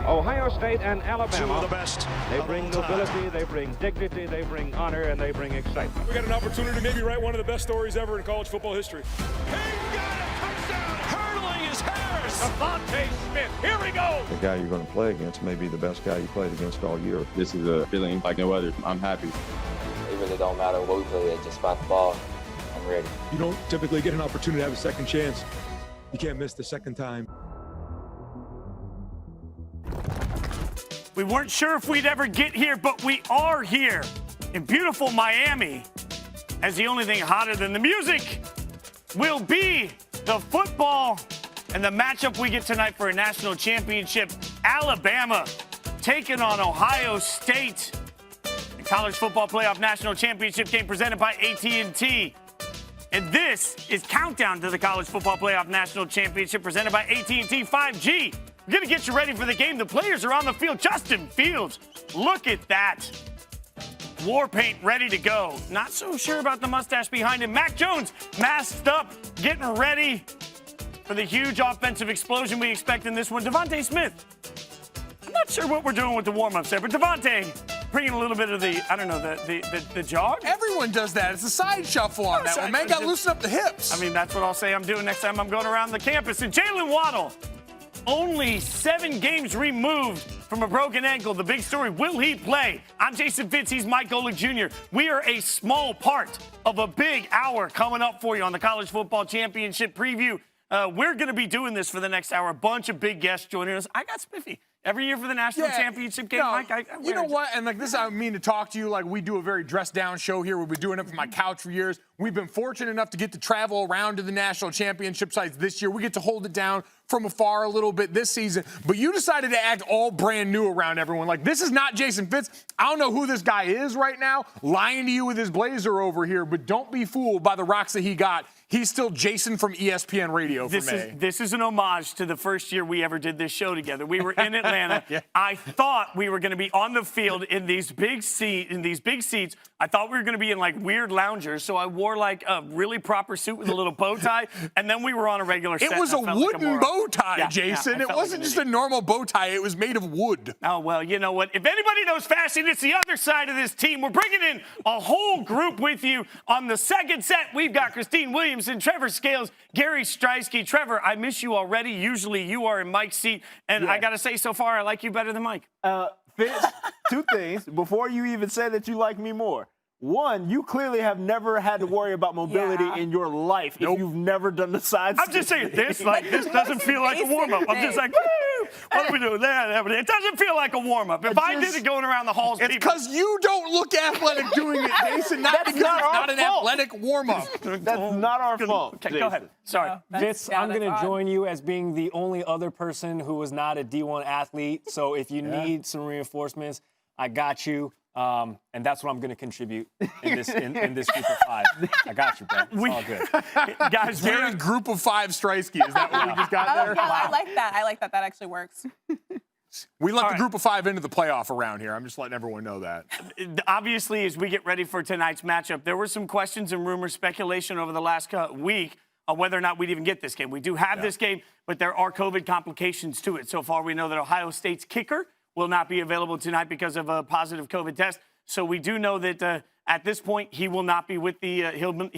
Ohio State and Alabama. Two of the best. They bring nobility, they bring dignity, they bring honor, and they bring excitement. We got an opportunity to maybe write one of the best stories ever in college football history. He got a touchdown. Hurling is Harris. Devontae Smith, here we go. The guy you're going to play against may be the best guy you played against all year. This is a feeling like no other. I'm happy. It really don't matter what we play at, just about the ball. I'm ready. You don't typically get an opportunity to have a second chance. You can't miss the second time. We weren't sure if we'd ever get here, but we are here in beautiful Miami. As the only thing hotter than the music will be the football and the matchup we get tonight for a national championship. Alabama taking on Ohio State. The College Football Playoff National Championship game presented by AT&T. And this is Countdown to the College Football Playoff National Championship presented by AT&T 5G. We're going to get you ready for the game. The players are on the field. Justin Fields, look at that. War paint ready to go. Not so sure about the mustache behind him. Mac Jones masked up, getting ready for the huge offensive explosion we expect in this one. Devontae Smith. I'm not sure what we're doing with the warm-ups there, but Devontae bringing a little bit of the, I don't know, the jog. Everyone does that. It's a side shuffle on that one. Man, got to loosen up the hips. I mean, that's what I'll say I'm doing next time I'm going around the campus. And Jalen Waddle, only 7 games removed from a broken ankle. The big story, will he play? I'm Jason Fitz. He's Mike Golick Jr. We are a small part of a big hour coming up for you on the College Football Championship preview. We're going to be doing this for the next hour. A bunch of big guests joining us. I got spiffy. Every year for the national championship game, Mike. You know what? And like this, I mean to talk to you. Like we do a very dressed down show here. We've been doing it from my couch for years. We've been fortunate enough to get to travel around to the national championship sites this year. We get to hold it down from afar a little bit this season. But you decided to act all brand new around everyone. Like this is not Jason Fitz. I don't know who this guy is right now, lying to you with his blazer over here. But don't be fooled by the rocks that he got. He's still Jason from ESPN Radio for me. This is an homage to the first year we ever did this show together. We were in Atlanta. Yeah. I thought we were going to be on the field in these big seats. I thought we were going to be in like weird loungers, so I wore like a really proper suit with a little bow tie, and then we were on a regular set. It was a wooden bow tie, Jason. It wasn't just a normal bow tie. It was made of wood. Oh, well, you know what? If anybody knows fashion, it's the other side of this team. We're bringing in a whole group with you. On the second set, we've got Christine Williamson, Trevor Scales, Gary Streisky. Trevor, I miss you already. Usually you are in Mike's seat, and I got to say, so far, I like you better than Mike. Fitz, 2 things before you even say that you like me more. One, you clearly have never had to worry about mobility in your life if you've never done the side I'm just saying this doesn't feel like a warm-up. I'm just like, woo, what are we doing? It doesn't feel like a warm-up. If I did it going around the halls, it's because you don't look athletic doing it, Jason. Not because it's not an athletic warm-up. That's not our fault. Okay, go ahead. Sorry. Fitz, I'm going to join you as being the only other person who was not a D1 athlete. So if you need some reinforcements, I got you. And that's what I'm going to contribute in this group of 5. I got you, bro. It's all good. Guys, we're a group of 5 Streisky. Is that what we just got there? Yeah, I like that. I like that. That actually works. We let the group of 5 into the playoff around here. I'm just letting everyone know that. Obviously, as we get ready for tonight's matchup, there were some questions and rumors, speculation over the last week on whether or not we'd even get this game. We do have this game, but there are COVID complications to it. So far, we know that Ohio State's kicker will not be available tonight because of a positive COVID test. So we do know that at this point he will not be with he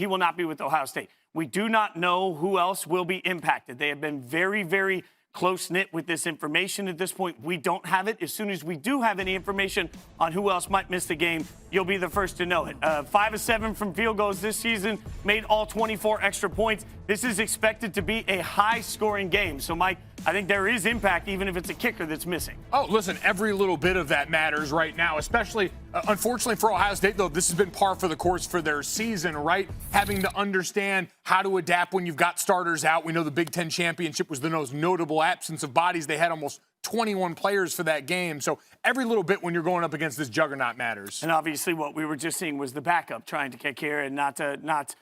will not be with Ohio State. We do not know who else will be impacted. They have been very, very close-knit with this information at this point. We don't have it. As soon as we do have any information on who else might miss the game, you'll be the first to know it. 5 of 7 from field goals this season, made all 24 extra points. This is expected to be a high-scoring game. So, Mike, I think there is impact even if it's a kicker that's missing. Oh, listen, every little bit of that matters right now, especially, unfortunately for Ohio State, though, this has been par for the course for their season, right? Having to understand how to adapt when you've got starters out. We know the Big Ten Championship was the most notable absence of bodies. They had almost 21 players for that game. So every little bit when you're going up against this juggernaut matters. And obviously what we were just seeing was the backup trying to kick here and not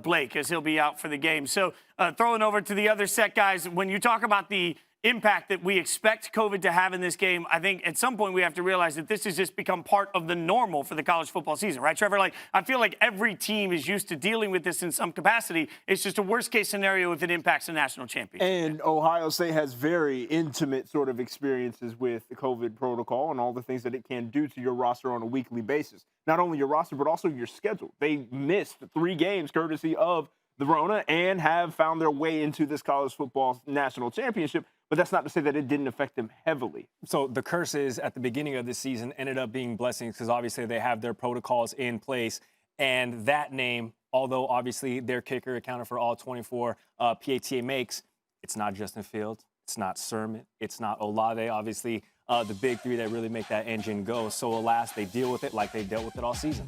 Blake, as he'll be out for the game. So throwing over to the other set, guys, when you talk about the impact that we expect COVID to have in this game, I think at some point we have to realize that this has just become part of the normal for the college football season, right, Trevor? Like, I feel like every team is used to dealing with this in some capacity. It's just a worst-case scenario if it impacts the national championship. And Ohio State has very intimate sort of experiences with the COVID protocol and all the things that it can do to your roster on a weekly basis. Not only your roster, but also your schedule. They missed 3 games courtesy of the Rona and have found their way into this college football national championship. But that's not to say that it didn't affect them heavily. So the curses at the beginning of the season ended up being blessings because obviously they have their protocols in place. And that name, although obviously their kicker accounted for all 24 PATA makes, it's not Justin Fields, it's not Sermon, it's not Olave, obviously the big 3 that really make that engine go. So alas, they deal with it like they dealt with it all season.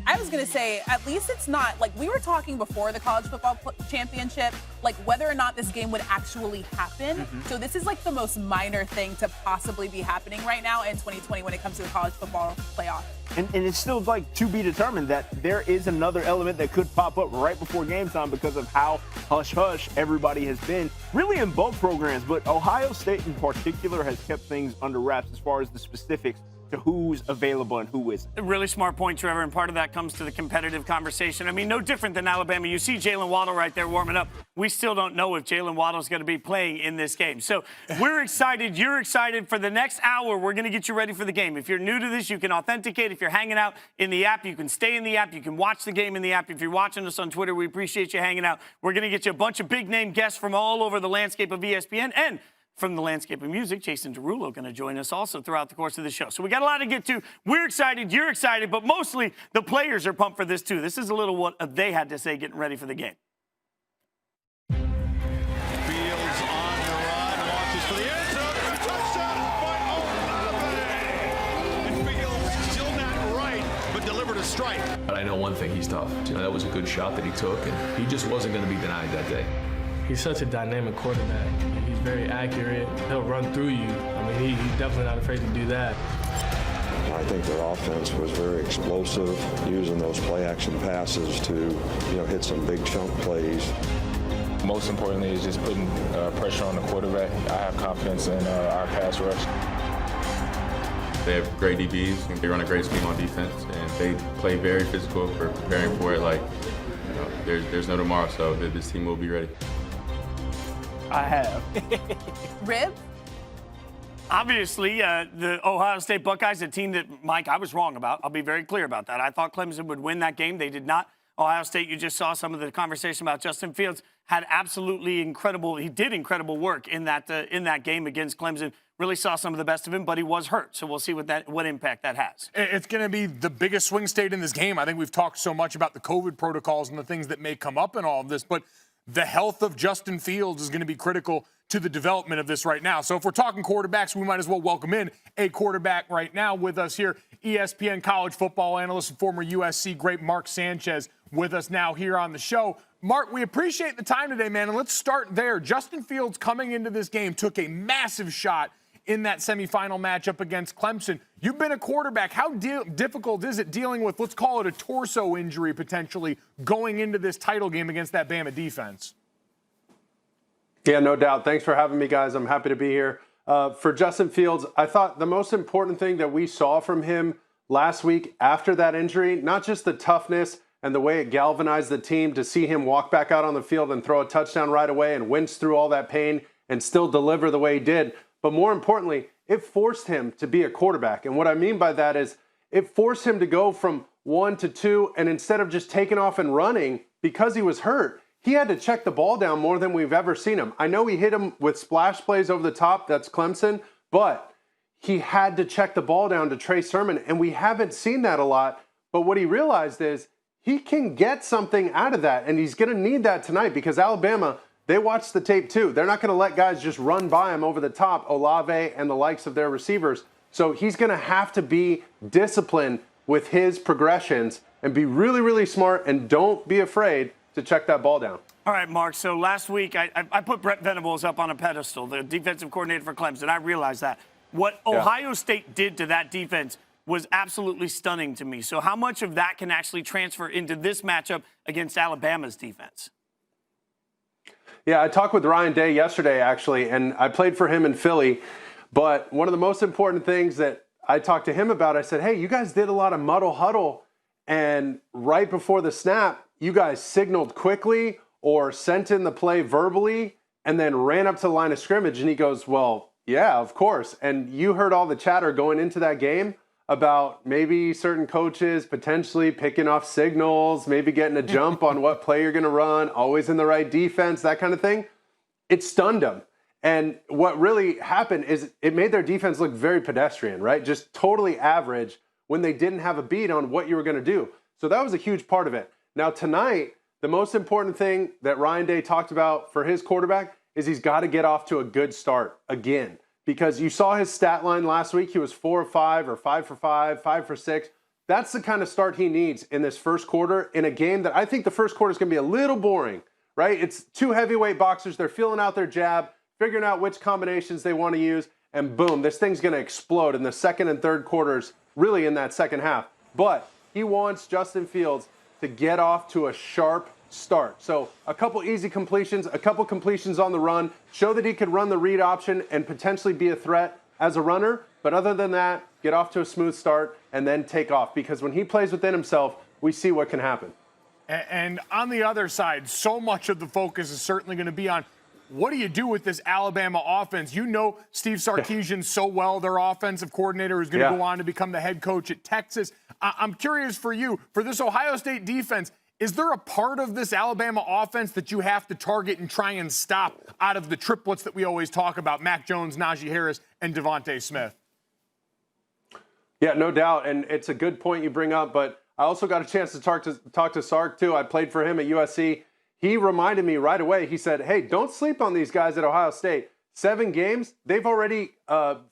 I was going to say, at least it's not, like we were talking before the college football championship, like whether or not this game would actually happen. So this is like the most minor thing to possibly be happening right now in 2020 when it comes to the college football playoff. And it's still like to be determined that there is another element that could pop up right before game time because of how hush-hush everybody has been, really in both programs. But Ohio State in particular has kept things under wraps as far as the specifics to who's available and who isn't. A really smart point, Trevor, and part of that comes to the competitive conversation. I mean, no different than Alabama. You see Jalen Waddle right there warming up. We still don't know if Jalen Waddle's going to be playing in this game. So we're excited. You're excited. For the next hour, we're going to get you ready for the game. If you're new to this, you can authenticate. If you're hanging out in the app, you can stay in the app. You can watch the game in the app. If you're watching us on Twitter, we appreciate you hanging out. We're going to get you a bunch of big-name guests from all over the landscape of ESPN and from the landscape of music. Jason Derulo going to join us also throughout the course of the show. So we got a lot to get to. We're excited. You're excited. But mostly the players are pumped for this, too. This is a little what they had to say getting ready for the game. Fields on the run, launches for the end zone. Touchdown by Olave. And Fields still not right, but delivered a strike. But I know one thing, he's tough. You know, that was a good shot that he took, and he just wasn't going to be denied that day. He's such a dynamic quarterback. He's very accurate. He'll run through you. I mean, he's definitely not afraid to do that. I think their offense was very explosive, using those play-action passes to, hit some big chunk plays. Most importantly is just putting pressure on the quarterback. I have confidence in our pass rush. They have great DBs. They run a great scheme on defense, and they play very physical for preparing for it. Like, there's no tomorrow, so this team will be ready. I have. Rib? Obviously, the Ohio State Buckeyes, a team that, Mike, I was wrong about. I'll be very clear about that. I thought Clemson would win that game. They did not. Ohio State, you just saw some of the conversation about Justin Fields, had absolutely incredible, he did incredible work in that game against Clemson. Really saw some of the best of him, but he was hurt. So we'll see what impact that has. It's going to be the biggest swing state in this game. I think we've talked so much about the COVID protocols and the things that may come up in all of this, but the health of Justin Fields is going to be critical to the development of this right now. So if we're talking quarterbacks, we might as well welcome in a quarterback right now with us here. ESPN college football analyst and former USC great Mark Sanchez with us now here on the show. Mark, we appreciate the time today, man, and let's start there. Justin Fields coming into this game took a massive shot in that semifinal matchup against Clemson. You've been a quarterback. How difficult is it dealing with, let's call it a torso injury potentially, going into this title game against that Bama defense? Yeah, no doubt. Thanks for having me, guys. I'm happy to be here. For Justin Fields, I thought the most important thing that we saw from him last week after that injury, not just the toughness and the way it galvanized the team to see him walk back out on the field and throw a touchdown right away and wince through all that pain and still deliver the way he did, but more importantly, it forced him to be a quarterback. And what I mean by that is it forced him to go from 1 to 2, and instead of just taking off and running because he was hurt, he had to check the ball down more than we've ever seen him. I know he hit him with splash plays over the top, that's Clemson, but he had to check the ball down to Trey Sermon, and we haven't seen that a lot. But what he realized is he can get something out of that, and he's going to need that tonight because Alabama, they watch the tape too. They're not going to let guys just run by him over the top, Olave and the likes of their receivers. So he's going to have to be disciplined with his progressions and be really, really smart, and don't be afraid to check that ball down. All right, Mark. So last week, I put Brett Venables up on a pedestal, the defensive coordinator for Clemson. I realized that. What Ohio State did to that defense was absolutely stunning to me. So how much of that can actually transfer into this matchup against Alabama's defense? Yeah, I talked with Ryan Day yesterday, actually, and I played for him in Philly. But one of the most important things that I talked to him about, I said, hey, you guys did a lot of muddle huddle, and right before the snap, you guys signaled quickly or sent in the play verbally and then ran up to the line of scrimmage. And he goes, well, yeah, of course. And you heard all the chatter going into that game about maybe certain coaches potentially picking off signals, maybe getting a jump on what play you're going to run, always in the right defense, that kind of thing. It stunned them. And what really happened is it made their defense look very pedestrian, right? Just totally average when they didn't have a beat on what you were going to do. So that was a huge part of it. Now tonight, the most important thing that Ryan Day talked about for his quarterback is he's got to get off to a good start again. Because you saw his stat line last week. He was 4 of 5 or 5 for 5, 5 for 6. That's the kind of start he needs in this first quarter in a game that I think the first quarter is going to be a little boring, right? It's two heavyweight boxers. They're feeling out their jab, figuring out which combinations they want to use, and boom, this thing's going to explode in the second and third quarters, really in that second half. But he wants Justin Fields to get off to a sharp start. So a couple easy completions, a couple completions on the run, show that he could run the read option and potentially be a threat as a runner. But other than that, get off to a smooth start and then take off. Because when he plays within himself, we see what can happen. And on the other side, so much of the focus is certainly going to be on what do you do with this Alabama offense? You know Steve Sarkisian so well, their offensive coordinator, who's going to go on to become the head coach at Texas. I'm curious for you, for this Ohio State defense, is there a part of this Alabama offense that you have to target and try and stop out of the triplets that we always talk about, Mac Jones, Najee Harris, and Devontae Smith? Yeah, no doubt. And it's a good point you bring up, but I also got a chance to talk to Sark, too. I played for him at USC. He reminded me right away. He said, hey, don't sleep on these guys at Ohio State. 7 games, they've already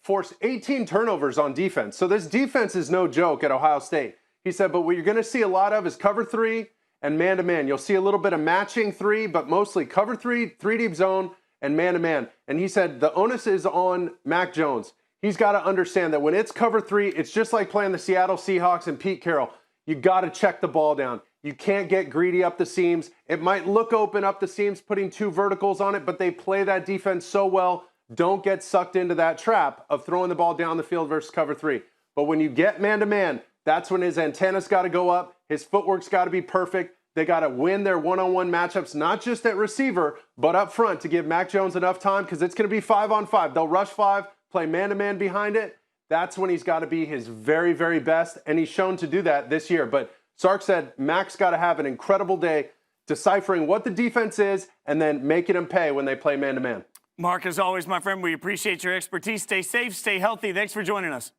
forced 18 turnovers on defense. So this defense is no joke at Ohio State. He said, but what you're going to see a lot of is cover 3 and man-to-man. You'll see a little bit of matching 3, but mostly cover 3, 3-deep zone, and man-to-man. And he said the onus is on Mac Jones. He's got to understand that when it's cover 3, it's just like playing the Seattle Seahawks and Pete Carroll. You got to check the ball down. You can't get greedy up the seams. It might look open up the seams, putting 2 verticals on it, but they play that defense so well. Don't get sucked into that trap of throwing the ball down the field versus cover 3. But when you get man-to-man, that's when his antenna's got to go up. His footwork's got to be perfect. They got to win their one-on-one matchups, not just at receiver, but up front to give Mac Jones enough time because it's going to be 5-on-5. They'll rush 5, play man-to-man behind it. That's when he's got to be his very, very best, and he's shown to do that this year. But Sark said Mac's got to have an incredible day deciphering what the defense is and then making them pay when they play man-to-man. Mark, as always, my friend, we appreciate your expertise. Stay safe, stay healthy. Thanks for joining us.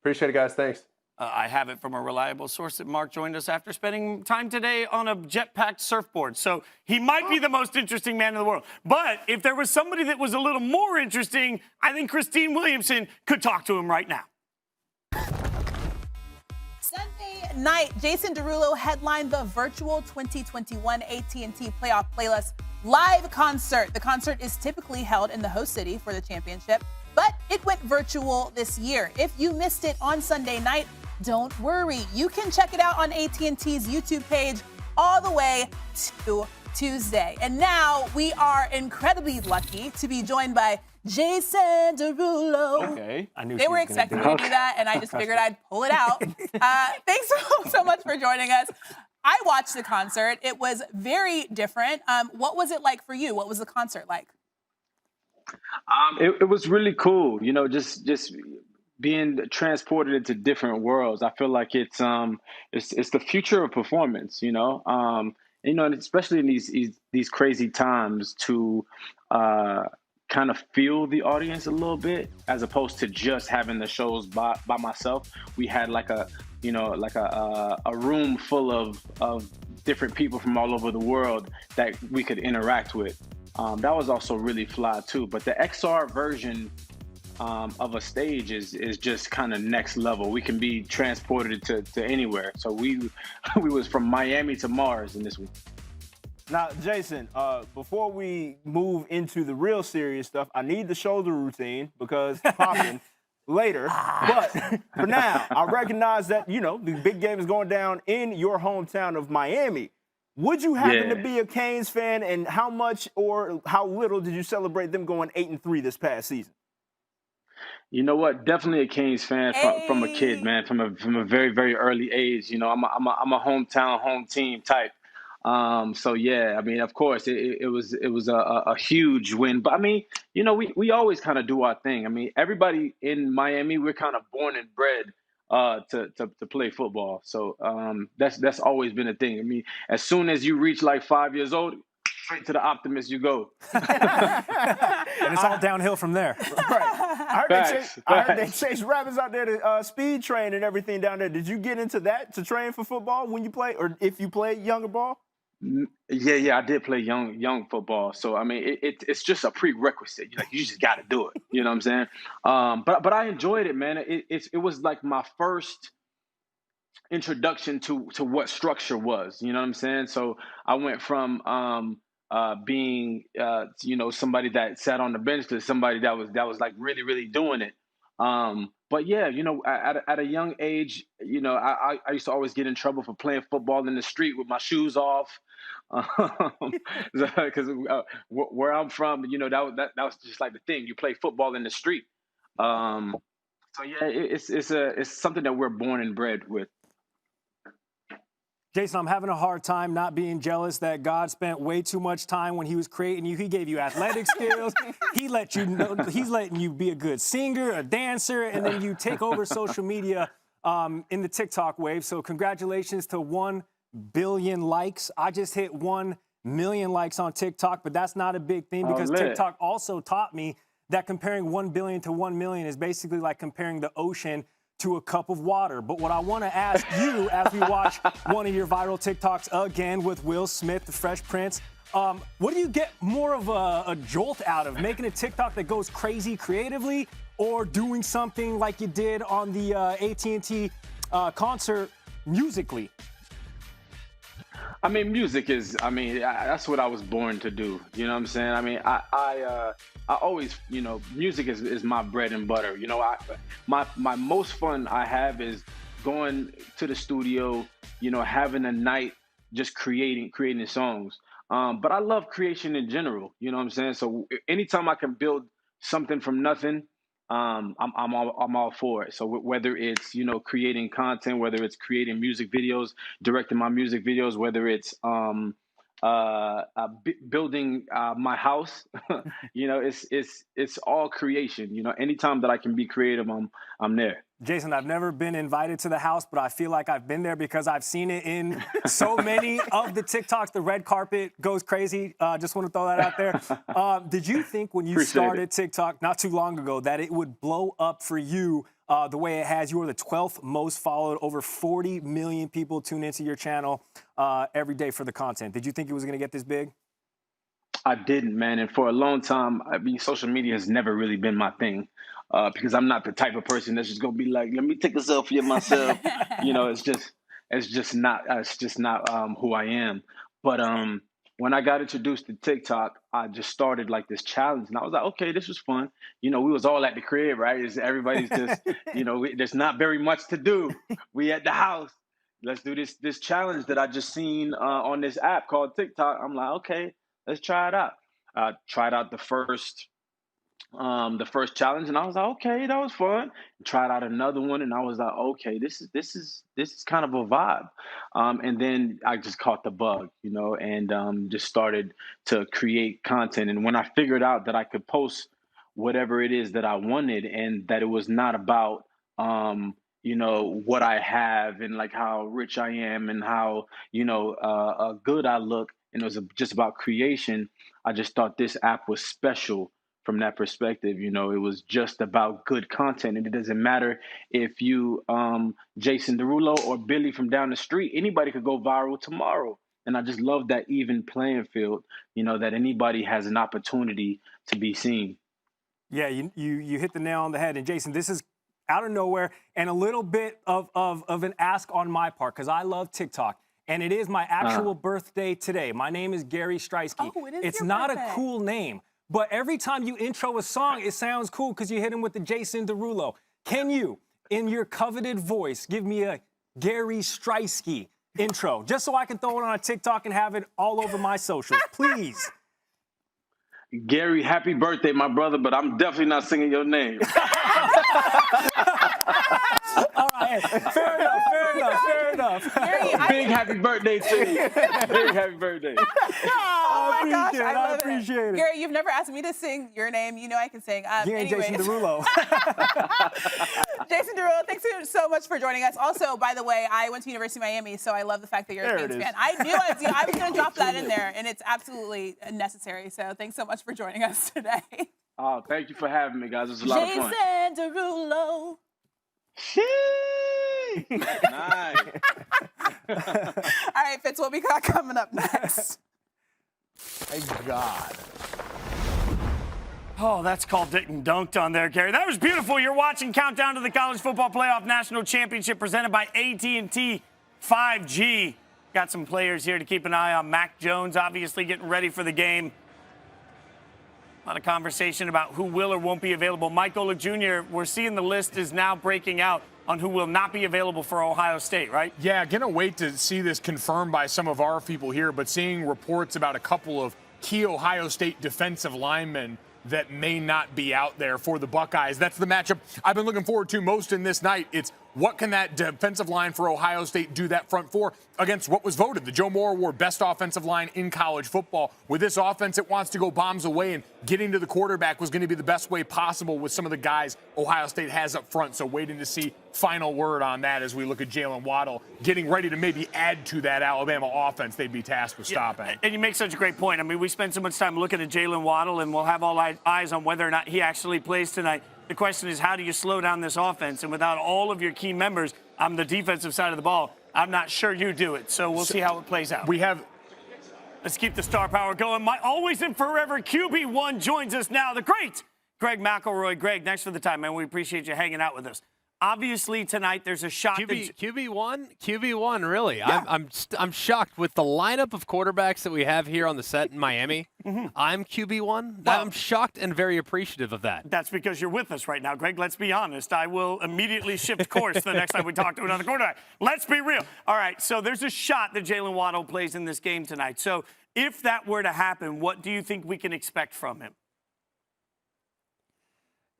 Appreciate it, guys. Thanks. I have it from a reliable source that Mark joined us after spending time today on a jet-packed surfboard. So he might be the most interesting man in the world. But if there was somebody that was a little more interesting, I think Christine Williamson could talk to him right now. Sunday night, Jason Derulo headlined the virtual 2021 AT&T Playoff Playlist live concert. The concert is typically held in the host city for the championship, but it went virtual this year. If you missed it on Sunday night, don't worry. You can check it out on AT&T's YouTube page all the way to Tuesday. And now we are incredibly lucky to be joined by Jason Derulo. Okay. I knew they were expecting me to do that, and I just figured I'd pull it out. Thanks so much for joining us. I watched the concert. It was very different. What was it like for you? What was the concert like? It was really cool. You know, just being transported into different worlds. I feel like it's the future of performance. You know, and especially in these crazy times to kind of feel the audience a little bit, as opposed to just having the shows by myself. We had like a room full of different people from all over the world that we could interact with. That was also really fly too. But the XR version of a stage is just kind of next level. We can be transported to anywhere. So we was from Miami to Mars in this week. Now, Jason, before we move into the real serious stuff, I need the shoulder routine because popping later. But for now, I recognize that, the big game is going down in your hometown of Miami. Would you happen to be a Canes fan, and how much or how little did you celebrate them going 8-3 this past season? You know what? Definitely a Canes fan from a kid, man. From a very, very early age. You know, I'm a hometown, home team type. So yeah, I mean, of course, it was a huge win. But I mean, you know, we always kind of do our thing. I mean, everybody in Miami, we're kind of born and bred to play football. So that's always been a thing. I mean, as soon as you reach like 5 years old, straight to the Optimist you go. And it's all downhill from there. Right. I heard they chase rabbits out there to speed train and everything down there. Did you get into that to train for football when you play, or if you played younger ball? Yeah, I did play young football. So I mean, it's just a prerequisite. You just got to do it. You know what I'm saying? But I enjoyed it, man. It was like my first introduction to what structure was. You know what I'm saying? So I went from being somebody that sat on the bench to somebody that was like really, really doing it. But yeah, you know, at a young age, you know, I used to always get in trouble for playing football in the street with my shoes off. Because where I'm from, you know, that was just like the thing. You play football in the street. So yeah, it's something that we're born and bred with. Jason, I'm having a hard time not being jealous that God spent way too much time when he was creating you. He gave you athletic skills. He let you know, he's letting you be a good singer, a dancer, and then you take over social media in the TikTok wave. So congratulations to 1 billion likes. I just hit 1 million likes on TikTok, but that's not a big thing because TikTok also taught me that comparing 1 billion to 1 million is basically like comparing the ocean to a cup of water. But what I want to ask you as we watch one of your viral TikToks again with Will Smith, the Fresh Prince, what do you get more of a jolt out of? Making a TikTok that goes crazy creatively, or doing something like you did on the AT&T concert musically? I mean, music is, that's what I was born to do. You know what I'm saying? I mean, I always, you know, music is my bread and butter. You know, my most fun I have is going to the studio, you know, having a night just creating songs. But I love creation in general. You know what I'm saying? So anytime I can build something from nothing, I'm all for it. So whether it's, you know, creating content, whether it's creating music videos, directing my music videos, whether it's building my house, you know, it's all creation. You know, anytime that I can be creative, I'm there. Jason, I've never been invited to the house, but I feel like I've been there because I've seen it in so many of the TikToks. The red carpet goes crazy. Just want to throw that out there. Did you think when you started TikTok not too long ago that it would blow up for you the way it has? You are the 12th most followed. Over 40 million people tune into your channel every day for the content. Did you think it was going to get this big? I didn't, man. And for a long time, I mean, social media has never really been my thing. Because I'm not the type of person that's just gonna be like, let me take a selfie of myself. You know, it's just not who I am. But when I got introduced to TikTok, I just started like this challenge, and I was like, okay, this was fun. You know, we was all at the crib, right? Everybody's just, you know, there's not very much to do. We at the house. Let's do this challenge that I just seen on this app called TikTok. I'm like, okay, let's try it out. Tried out the first challenge, and I was like, okay, that was fun. Tried out another one, and I was like, okay, this is kind of a vibe. And then I just caught the bug, you know, and just started to create content. And when I figured out that I could post whatever it is that I wanted, and that it was not about you know, what I have and like how rich I am and how, you know, good I look, and it was just about creation, I just thought this app was special. From that perspective, you know, it was just about good content, and it doesn't matter if you, Jason Derulo or Billy from down the street, anybody could go viral tomorrow. And I just love that even playing field, you know, that anybody has an opportunity to be seen. Yeah, you hit the nail on the head. And Jason, this is out of nowhere and a little bit of an ask on my part, because I love TikTok. And it is my actual birthday today. My name is Gary Streisky. Oh, it is It's your not birthday. a cool name. But every time you intro a song, it sounds cool because you hit him with the Jason Derulo. Can you, in your coveted voice, give me a Gary Streisky intro, just so I can throw it on a TikTok and have it all over my socials, please. Gary, happy birthday, my brother, but I'm definitely not singing your name. All right, fair enough. Gary, Big happy birthday to you. Big happy birthday. Oh my gosh, I appreciate it. Gary, you've never asked me to sing your name. You know I can sing. Jason Derulo. Jason Derulo, thanks so much for joining us. Also, by the way, I went to University of Miami, so I love the fact that you're a Canes fan. I was going to drop that in there, and it's absolutely necessary. So thanks so much for joining us today. Oh, thank you for having me, guys. It was a lot of fun. Jason Derulo. Nice. All right, Fitz, what we got coming up next? Thank God. Oh, that's called getting dunked on there, Gary. That was beautiful. You're watching Countdown to the College Football Playoff National Championship presented by AT&T 5G. Got some players here to keep an eye on. Mac Jones obviously getting ready for the game. A lot of conversation about who will or won't be available. Mike Ola Jr., we're seeing the list is now breaking out on who will not be available for Ohio State, right? Yeah, gonna wait to see this confirmed by some of our people here, but seeing reports about a couple of key Ohio State defensive linemen that may not be out there for the Buckeyes. That's the matchup I've been looking forward to most in this night. It's what can that defensive line for Ohio State do that front four against what was voted the Joe Moore Award best offensive line in college football. With this offense, it wants to go bombs away, and getting to the quarterback was going to be the best way possible with some of the guys Ohio State has up front. So waiting to see final word on that as we look at Jalen Waddle getting ready to maybe add to that Alabama offense they'd be tasked with stopping. And you make such a great point. I mean, we spend so much time looking at Jalen Waddle, and we'll have all eyes on whether or not he actually plays tonight. The question is, how do you slow down this offense? And without all of your key members on the defensive side of the ball, I'm not sure you do it. So we'll see how it plays out. Let's keep the star power going. My always and forever QB1 joins us now, the great Greg McElroy. Greg, thanks for the time, man. We appreciate you hanging out with us. Obviously, tonight there's a shot. QB1, really. Yeah. I'm shocked with the lineup of quarterbacks that we have here on the set in Miami. Mm-hmm. I'm QB1. Well, I'm shocked and very appreciative of that. That's because you're with us right now, Greg. Let's be honest. I will immediately shift course the next time we talk to another quarterback. Let's be real. All right, so there's a shot that Jalen Waddle plays in this game tonight. So if that were to happen, what do you think we can expect from him?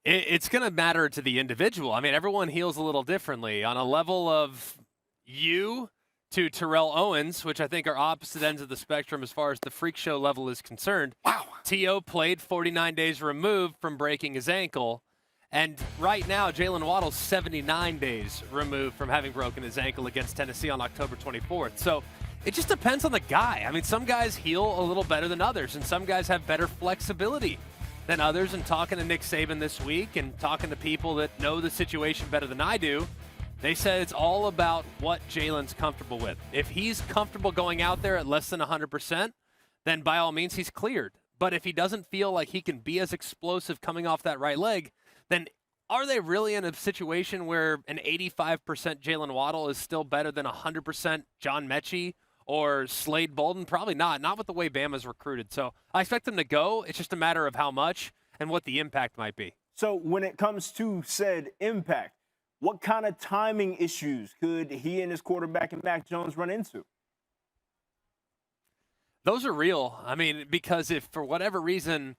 It's going to matter to the individual. I mean, everyone heals a little differently. On a level of you to Terrell Owens, which I think are opposite ends of the spectrum as far as the freak show level is concerned. Wow. T.O. played 49 days removed from breaking his ankle. And right now, Jalen Waddle's 79 days removed from having broken his ankle against Tennessee on October 24th. So it just depends on the guy. I mean, some guys heal a little better than others, and some guys have better flexibility than others. And talking to Nick Saban this week and talking to people that know the situation better than I do, they said it's all about what Jalen's comfortable with. If he's comfortable going out there at less than 100%, then by all means he's cleared. But if he doesn't feel like he can be as explosive coming off that right leg, then are they really in a situation where an 85% Jalen Waddle is still better than 100% John Mechie or Slade Bolden? Probably not. Not with the way Bama's recruited. So I expect them to go. It's just a matter of how much and what the impact might be. So when it comes to said impact, what kind of timing issues could he and his quarterback and Mac Jones run into? Those are real. I mean, because if for whatever reason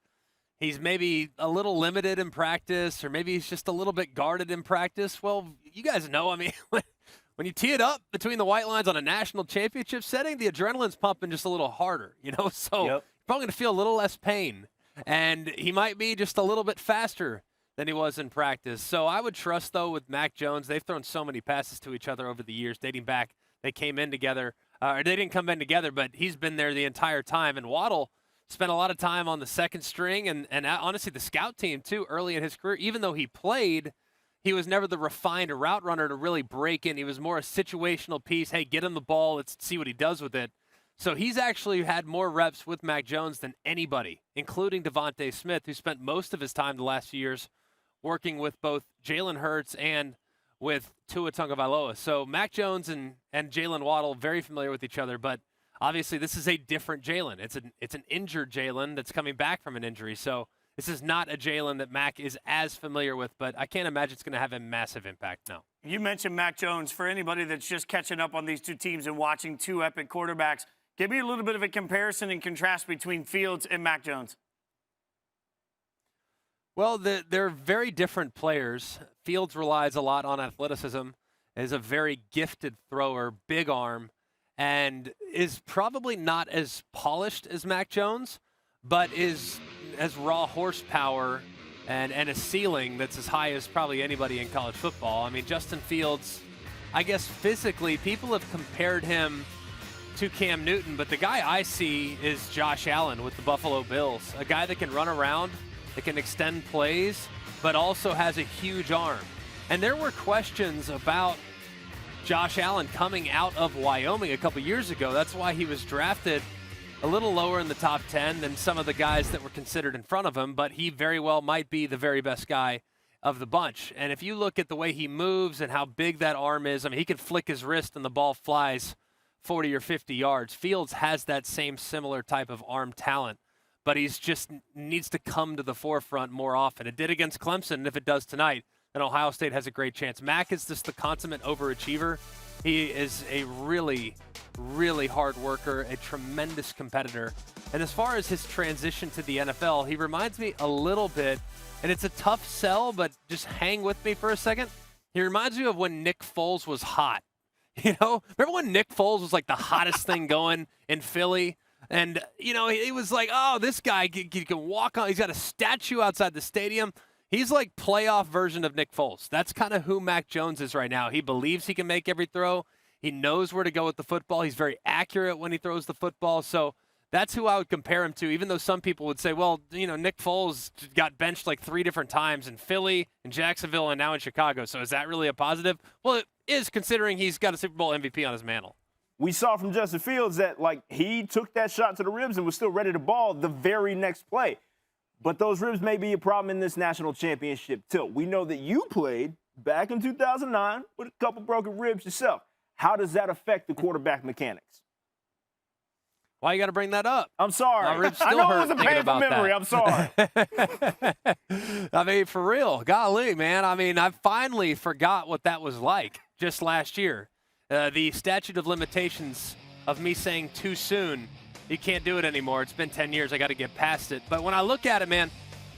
he's maybe a little limited in practice or maybe he's just a little bit guarded in practice, well, you guys know, I mean, when you tee it up between the white lines on a national championship setting, the adrenaline's pumping just a little harder, you know? So you're probably going to feel a little less pain. And he might be just a little bit faster than he was in practice. So I would trust, though, with Mac Jones. They've thrown so many passes to each other over the years, dating back. They came in together. Or they didn't come in together, but he's been there the entire time. And Waddle spent a lot of time on the second string and honestly the scout team, too, early in his career. Even though he played, he was never the refined route runner to really break in. He was more a situational piece. Hey, get him the ball. Let's see what he does with it. So he's actually had more reps with Mac Jones than anybody, including Devontae Smith, who spent most of his time the last few years working with both Jalen Hurts and with Tua Tagovailoa. So Mac Jones and Jalen Waddle, very familiar with each other, but obviously this is a different Jalen. It's an injured Jalen that's coming back from an injury. So This is not a Jalen that Mac is as familiar with, but I can't imagine it's going to have a massive impact, no. You mentioned Mac Jones. For anybody that's just catching up on these two teams and watching two epic quarterbacks, give me a little bit of a comparison and contrast between Fields and Mac Jones. Well, they're very different players. Fields relies a lot on athleticism, is a very gifted thrower, big arm, and is probably not as polished as Mac Jones, but has raw horsepower and a ceiling that's as high as probably anybody in college football. I mean, Justin Fields, I guess physically, people have compared him to Cam Newton, but the guy I see is Josh Allen with the Buffalo Bills, a guy that can run around, that can extend plays, but also has a huge arm. And there were questions about Josh Allen coming out of Wyoming a couple years ago. That's why he was drafted a little lower in the top 10 than some of the guys that were considered in front of him, but he very well might be the very best guy of the bunch. And if you look at the way he moves and how big that arm is, I mean, he can flick his wrist and the ball flies 40 or 50 yards. Fields has that same similar type of arm talent, but he's just needs to come to the forefront more often. It did against Clemson, and if it does tonight, then Ohio State has a great chance. Mac is just the consummate overachiever. He is a really, really hard worker, a tremendous competitor. And as far as his transition to the NFL, he reminds me a little bit, and it's a tough sell, but just hang with me for a second. He reminds me of when Nick Foles was hot. You know, remember when Nick Foles was like the hottest thing going in Philly? And, you know, he was like, oh, this guy can walk on. He's got a statue outside the stadium. He's like playoff version of Nick Foles. That's kind of who Mac Jones is right now. He believes he can make every throw. He knows where to go with the football. He's very accurate when he throws the football. So that's who I would compare him to, even though some people would say, well, you know, Nick Foles got benched like 3 different times in Philly, in Jacksonville, and now in Chicago. So is that really a positive? Well, it is, considering he's got a Super Bowl MVP on his mantle. We saw from Justin Fields that, like, he took that shot to the ribs and was still ready to ball the very next play. But those ribs may be a problem in this national championship tilt. We know that you played back in 2009 with a couple broken ribs yourself. How does that affect the quarterback mechanics? Why you got to bring that up? I'm sorry. My ribs still I know hurt it was a thinking painful about memory. that. I'm sorry. I mean, for real. Golly, man. I mean, I finally forgot what that was like just last year. The statute of limitations of me saying too soon, you can't do it anymore. It's been 10 years. I got to get past it. But when I look at it, man,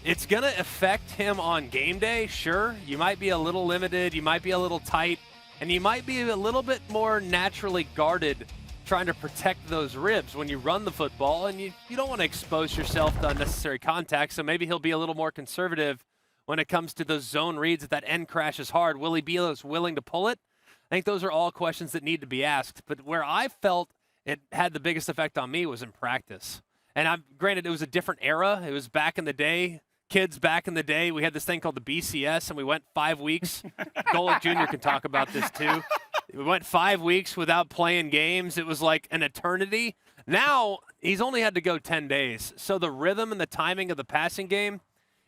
it's going to affect him on game day. Sure, you might be a little limited. You might be a little tight. And you might be a little bit more naturally guarded trying to protect those ribs when you run the football. And you don't want to expose yourself to unnecessary contact. So maybe he'll be a little more conservative when it comes to those zone reads. If that end crashes hard, will he be as willing to pull it? I think those are all questions that need to be asked. But where I felt it had the biggest effect on me was in practice. And granted, it was a different era. It was back in the day. Kids back in the day, we had this thing called the BCS, and we went 5 weeks. Golick Jr. can talk about this too. We went 5 weeks without playing games. It was like an eternity. Now, he's only had to go 10 days. So the rhythm and the timing of the passing game,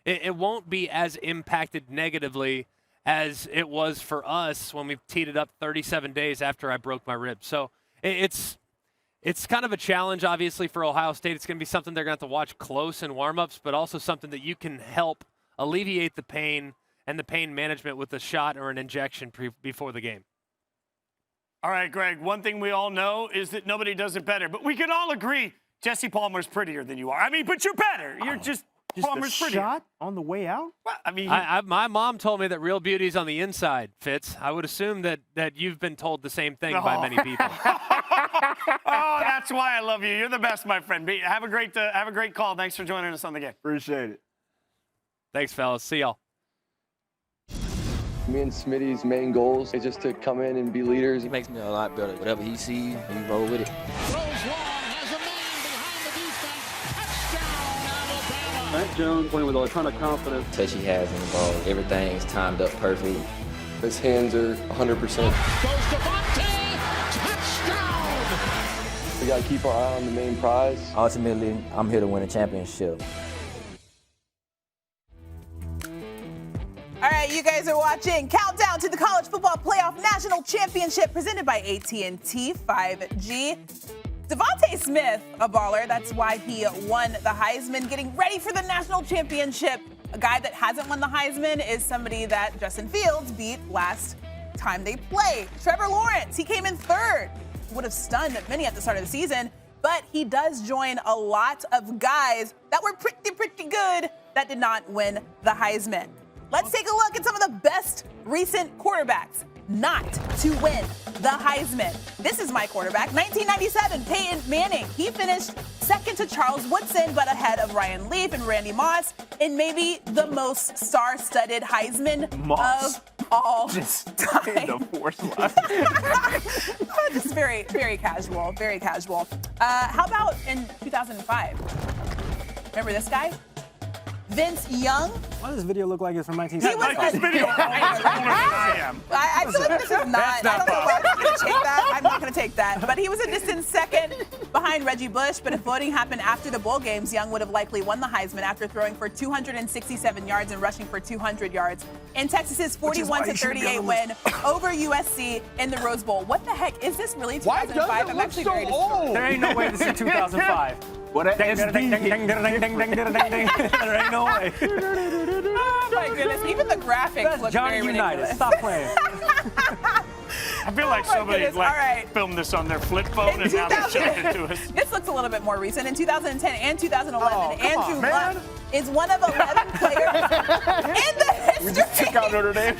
it won't be as impacted negatively as it was for us when we teed it up 37 days after I broke my rib. So it's kind of a challenge, obviously, for Ohio State. It's going to be something they're going to have to watch close in warm-ups, but also something that you can help alleviate the pain and the pain management with a shot or an injection before the game. All right, Greg, one thing we all know is that nobody does it better, but we can all agree Jesse Palmer's prettier than you are. I mean, but you're better. You're just Palmer's prettier. Shot on the way out? Well, I mean, my mom told me that real beauty's on the inside, Fitz. I would assume that you've been told the same thing by many people. Oh, that's why I love you. You're the best, my friend. Have a great call. Thanks for joining us on the game. Appreciate it. Thanks, fellas. See y'all. Me and Smitty's main goals is just to come in and be leaders. He makes me a lot better. Whatever he sees, we roll with it. Mac Jones playing with a ton of confidence. Touch he has in the ball. Everything is timed up perfect. His hands are 100%. We got to keep our eye on the main prize. Ultimately, I'm here to win a championship. All right, you guys are watching Countdown to the College Football Playoff National Championship presented by AT&T 5G. Devontae Smith, a baller. That's why he won the Heisman, getting ready for the national championship. A guy that hasn't won the Heisman is somebody that Justin Fields beat last time they played. Trevor Lawrence, he came in third. Would have stunned many at the start of the season, but he does join a lot of guys that were pretty good that did not win the Heisman. Let's take a look at some of the best recent quarterbacks not to win the Heisman. This is my quarterback, 1997, Peyton Manning. He finished second to Charles Woodson, but ahead of Ryan Leaf and Randy Moss in maybe the most star-studded Heisman of all time. The force line. Just very, very casual, very casual. How about in 2005? Remember this guy? Vince Young. Why does this video look like it's from 1970? This video older than I am. I feel like this is not. I don't know why I'm going to take that. I'm not going to take that. But he was a distant second behind Reggie Bush. But if voting happened after the bowl games, Young would have likely won the Heisman after throwing for 267 yards and rushing for 200 yards in Texas's 41-38 win over USC in the Rose Bowl. What the heck is this really 2005? Why does it look so old? There ain't no way this is 2005. What a SB. There ain't no way. Oh my goodness! Even the graphics look Johnny very United. ridiculous. Stop playing. I feel like somebody goodness. All right. filmed this on their flip phone and now they're showing it to us. This looks a little bit more recent. In 2010 and 2011, come Andrew on, man. Luck is one of 11 players in the history. We just took out Notre Dame.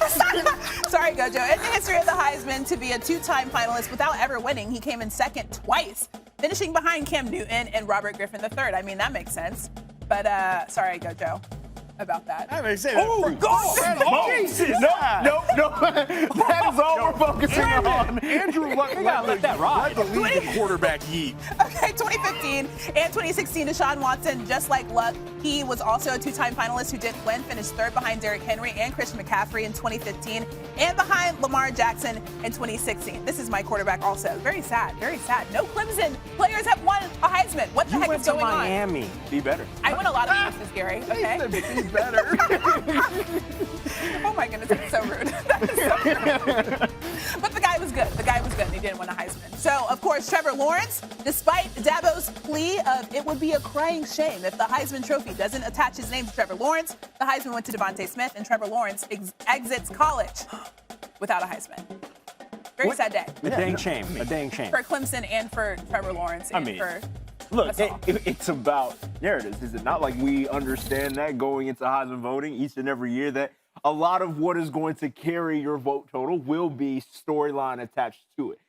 Sorry, Gojo. In the history of the Heisman, to be a two-time finalist without ever winning, he came in second twice, finishing behind Cam Newton and Robert Griffin III. I mean, that makes sense. But sorry, Gojo, about that. I mean, say that. Jesus. No. That is all we're focusing on. Andrew Luck let the league in quarterback yeet. Okay, 2015 and 2016, Deshaun Watson, just like Luck, he was also a two-time finalist who didn't win, finished third behind Derrick Henry and Christian McCaffrey in 2015, and behind Lamar Jackson in 2016. This is my quarterback also. Very sad, very sad. No Clemson players have won a Heisman. What the heck is going on? Miami. Be better. I won a lot of places, Gary. Okay. Be better. Oh my goodness, that's so rude. That is so rude. But the guy was good. The guy was good, and he didn't win a Heisman. So, of course, Trevor Lawrence, despite Dabo's plea of it would be a crying shame if the Heisman Trophy doesn't attach his name to Trevor Lawrence, the Heisman went to Devontae Smith, and Trevor Lawrence exits college without a Heisman. Very sad day. A dang shame. A dang shame. For Clemson and for Trevor Lawrence and for Look, it's about narratives. Is it not like we understand that going into Heisman voting each and every year that a lot of what is going to carry your vote total will be storyline attached to it?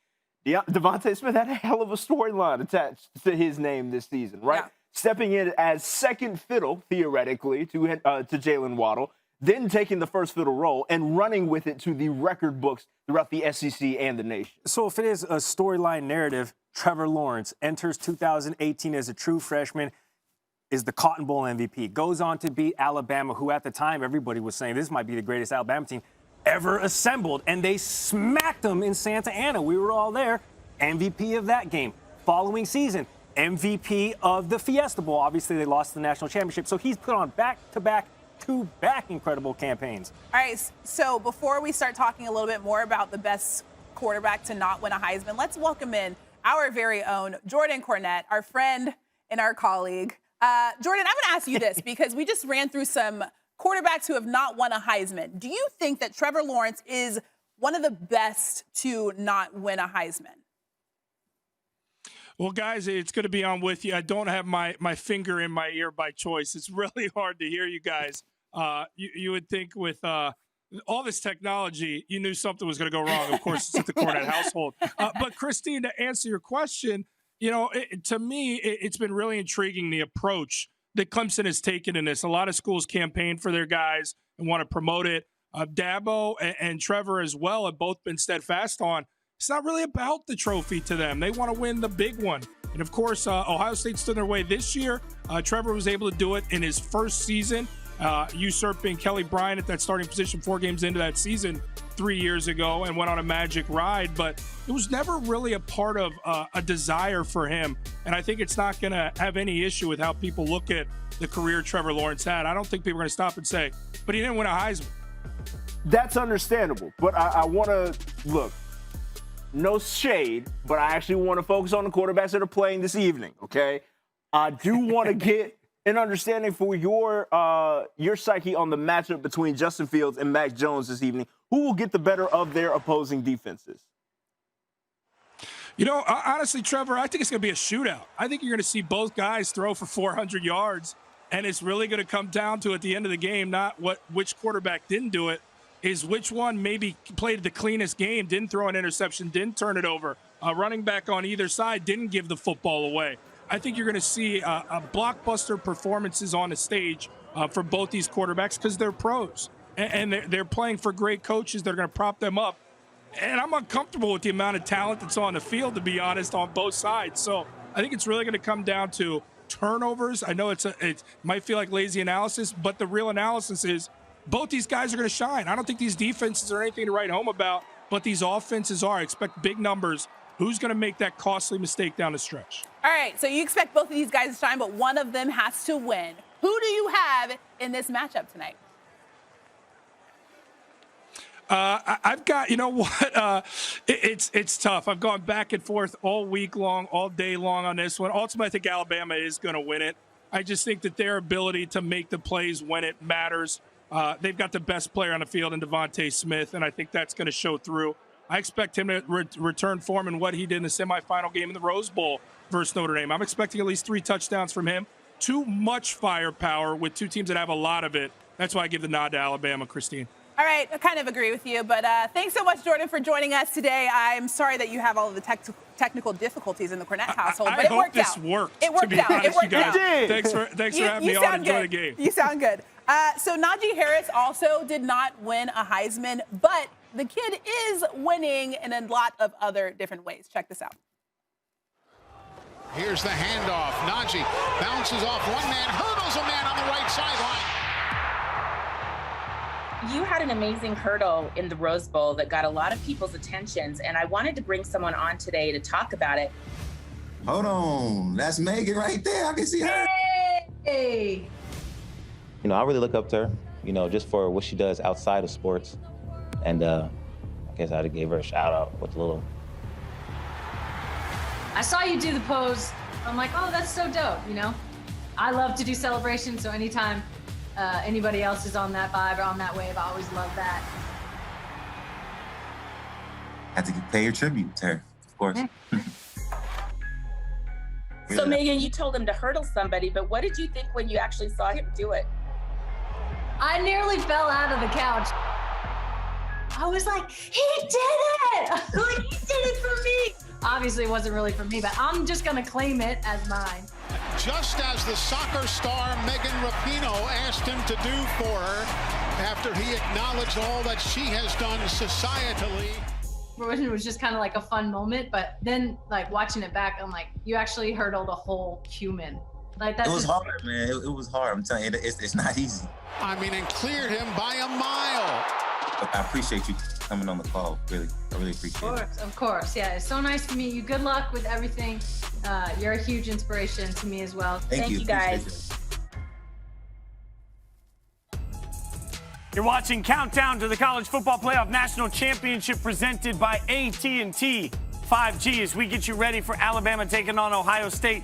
Devontae Smith had a hell of a storyline attached to his name this season, right? Yeah. Stepping in as second fiddle, theoretically, to Jalen Waddle, then taking the first fiddle role and running with it to the record books throughout the SEC and the nation. So if it is a storyline narrative, Trevor Lawrence enters 2018 as a true freshman, is the Cotton Bowl MVP, goes on to beat Alabama, who at the time everybody was saying this might be the greatest Alabama team ever assembled, and they smacked them in Santa Ana. We were all there. MVP of that game. Following season, MVP of the Fiesta Bowl. Obviously, they lost the national championship, so he's put on back-to-back incredible campaigns. All right, so before we start talking a little bit more about the best quarterback to not win a Heisman, let's welcome in our very own Jordan Cornette, our friend and our colleague. Jordan, I'm going to ask you this because we just ran through some quarterbacks who have not won a Heisman. Do you think that Trevor Lawrence is one of the best to not win a Heisman? Well, guys, it's going to be on with you. I don't have my finger in my ear by choice. It's really hard to hear you guys. You would think with all this technology, you knew something was going to go wrong. Of course, it's at the Cornette household. But, Christine, to answer your question, to me, it's been really intriguing, the approach that Clemson has taken in this. A lot of schools campaign for their guys and want to promote it. Dabo and Trevor as well have both been steadfast on it's not really about the trophy to them. They want to win the big one. And, of course, Ohio State stood in their way this year. Trevor was able to do it in his first season, usurping Kelly Bryant at that starting position 4 games into that season 3 years ago and went on a magic ride. But it was never really a part of a desire for him. And I think it's not going to have any issue with how people look at the career Trevor Lawrence had. I don't think people are going to stop and say, but he didn't win a Heisman. That's understandable. But I want to look. no shade, but I actually want to focus on the quarterbacks that are playing this evening, okay? I do want to get an understanding for your psyche on the matchup between Justin Fields and Mac Jones this evening. Who will get the better of their opposing defenses? You know, honestly, Trevor, I think it's going to be a shootout. I think you're going to see both guys throw for 400 yards, and it's really going to come down to, at the end of the game, not which quarterback didn't do it, is which one maybe played the cleanest game, didn't throw an interception, didn't turn it over. A running back on either side didn't give the football away. I think you're going to see a blockbuster performances on the stage for both these quarterbacks because they're pros, and they're playing for great coaches that are going to prop them up. And I'm uncomfortable with the amount of talent that's on the field, to be honest, on both sides. So I think it's really going to come down to turnovers. I know it might feel like lazy analysis, but the real analysis is both these guys are going to shine. I don't think these defenses are anything to write home about, but these offenses are. I expect big numbers. Who's going to make that costly mistake down the stretch? All right, so you expect both of these guys to shine, but one of them has to win. Who do you have in this matchup tonight? I've got, you know what, it's tough. I've gone back and forth all week long, all day long on this one. Ultimately, I think Alabama is going to win it. I just think that their ability to make the plays when it matters, they've got the best player on the field in Devontae Smith, and I think that's going to show through. I expect him to return form in what he did in the semifinal game in the Rose Bowl versus Notre Dame. I'm expecting at least 3 touchdowns from him. Too much firepower with 2 teams that have a lot of it. That's why I give the nod to Alabama, Christine. All right, I kind of agree with you, but thanks so much, Jordan, for joining us today. I'm sorry that you have all of the technical difficulties in the Cornette household, but it worked out. I hope this worked. It worked out. It worked out. Thanks for having me on. Enjoy the game. You sound good. So Najie Harris also did not win a Heisman, but the kid is winning in a lot of other different ways. Check this out. Here's the handoff. Najie bounces off one man, hurdles a man on the right sideline. You had an amazing hurdle in the Rose Bowl that got a lot of people's attentions, and I wanted to bring someone on today to talk about it. Hold on, that's Megan right there. I can see her. Hey! You know, I really look up to her, you know, just for what she does outside of sports. And I guess I gave her a shout out with a little. I saw you do the pose. I'm like, oh, that's so dope, you know? I love to do celebrations, so anytime anybody else is on that vibe or on that wave, I always love that. I have to pay your tribute to her, of course. So Megan, you told him to hurdle somebody, but what did you think when you actually saw him do it? I nearly fell out of the couch. I was like, he did it! Like, he did it for me! Obviously, it wasn't really for me, but I'm just gonna claim it as mine. Just as the soccer star Megan Rapinoe asked him to do for her after he acknowledged all that she has done societally. It was just kind of like a fun moment, but then like watching it back, I'm like, you actually hurdled a whole human. Like that's it was hard, man. It was hard. I'm telling you, it's not easy. I mean, and cleared him by a mile. But I appreciate you coming on the call. Really, I really appreciate it. Of course, yeah. It's so nice to meet you. Good luck with everything. You're a huge inspiration to me as well. Thank you guys. You're watching Countdown to the College Football Playoff National Championship presented by AT&T 5G as we get you ready for Alabama taking on Ohio State.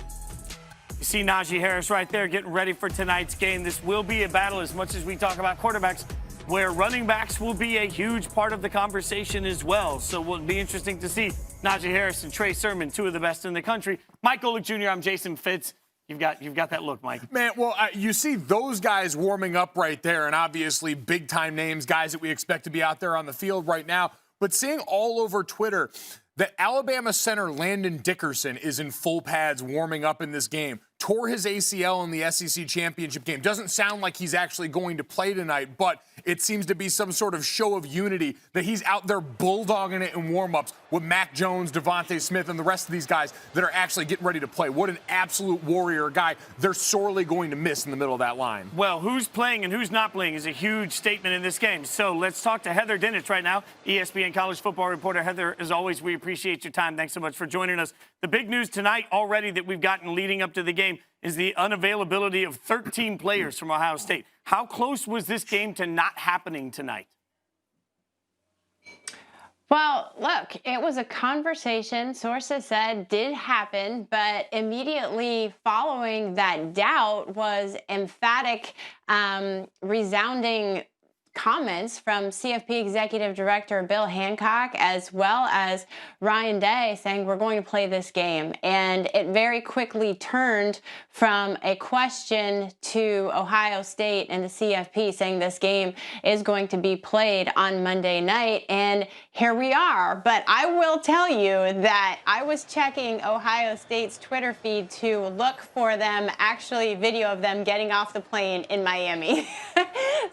You see Najie Harris right there getting ready for tonight's game. This will be a battle as much as we talk about quarterbacks, where running backs will be a huge part of the conversation as well. So it will be interesting to see Najie Harris and Trey Sermon, 2 of the best in the country. Mike Golick Jr., I'm Jason Fitz. You've got that look, Mike. Man, well, you see those guys warming up right there, and obviously big-time names, guys that we expect to be out there on the field right now. But seeing all over Twitter that Alabama center Landon Dickerson is in full pads warming up in this game. Tore his ACL in the SEC championship game. Doesn't sound like he's actually going to play tonight, but it seems to be some sort of show of unity that he's out there bulldogging it in warmups with Mac Jones, Devontae Smith, and the rest of these guys that are actually getting ready to play. What an absolute warrior guy they're sorely going to miss in the middle of that line. Well, who's playing and who's not playing is a huge statement in this game. So let's talk to Heather Dinich right now, ESPN college football reporter. Heather, as always, we appreciate your time. Thanks so much for joining us. The big news tonight already that we've gotten leading up to the game is the unavailability of 13 players from Ohio State. How close was this game to not happening tonight? Well, look, it was a conversation, sources said, did happen, but immediately following that doubt was emphatic, resounding comments from CFP Executive Director Bill Hancock, as well as Ryan Day, saying we're going to play this game. And it very quickly turned from a question to Ohio State and the CFP saying this game is going to be played on Monday night. And here we are. But I will tell you that I was checking Ohio State's Twitter feed to look for them, actually video of them getting off the plane in Miami.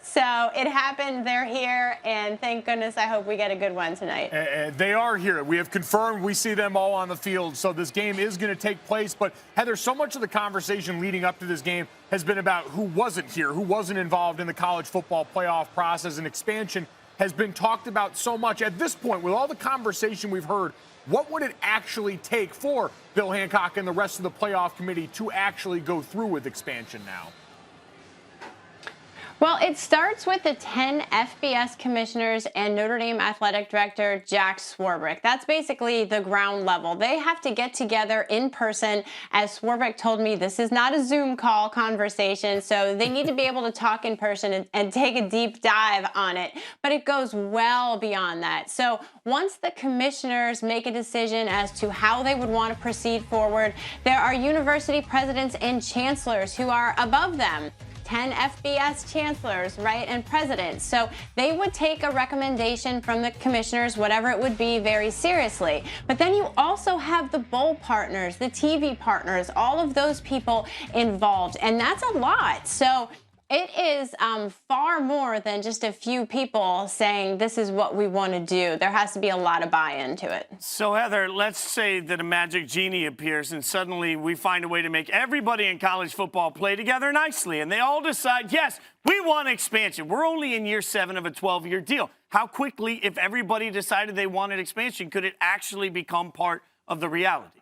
So it happened. They're here, and thank goodness I hope we get a good one tonight. They are here. We have confirmed we see them all on the field, so this game is going to take place. But, Heather, so much of the conversation leading up to this game has been about who wasn't here, who wasn't involved in the college football playoff process, and expansion has been talked about so much. At this point, with all the conversation we've heard, what would it actually take for Bill Hancock and the rest of the playoff committee to actually go through with expansion now? Well, it starts with the 10 FBS commissioners and Notre Dame athletic director Jack Swarbrick. That's basically the ground level. They have to get together in person. As Swarbrick told me, this is not a Zoom call conversation, so they need to be able to talk in person and take a deep dive on it. But it goes well beyond that. So once the commissioners make a decision as to how they would want to proceed forward, there are university presidents and chancellors who are above them. 10 FBS chancellors, right, and presidents. So they would take a recommendation from the commissioners, whatever it would be, very seriously. But then you also have the bowl partners, the TV partners, all of those people involved, and that's a lot. So it is far more than just a few people saying this is what we want to do. There has to be a lot of buy-in to it. So, Heather, let's say that a magic genie appears and suddenly we find a way to make everybody in college football play together nicely. And they all decide, yes, we want expansion. We're only in year 7 of a 12-year deal. How quickly, if everybody decided they wanted expansion, could it actually become part of the reality?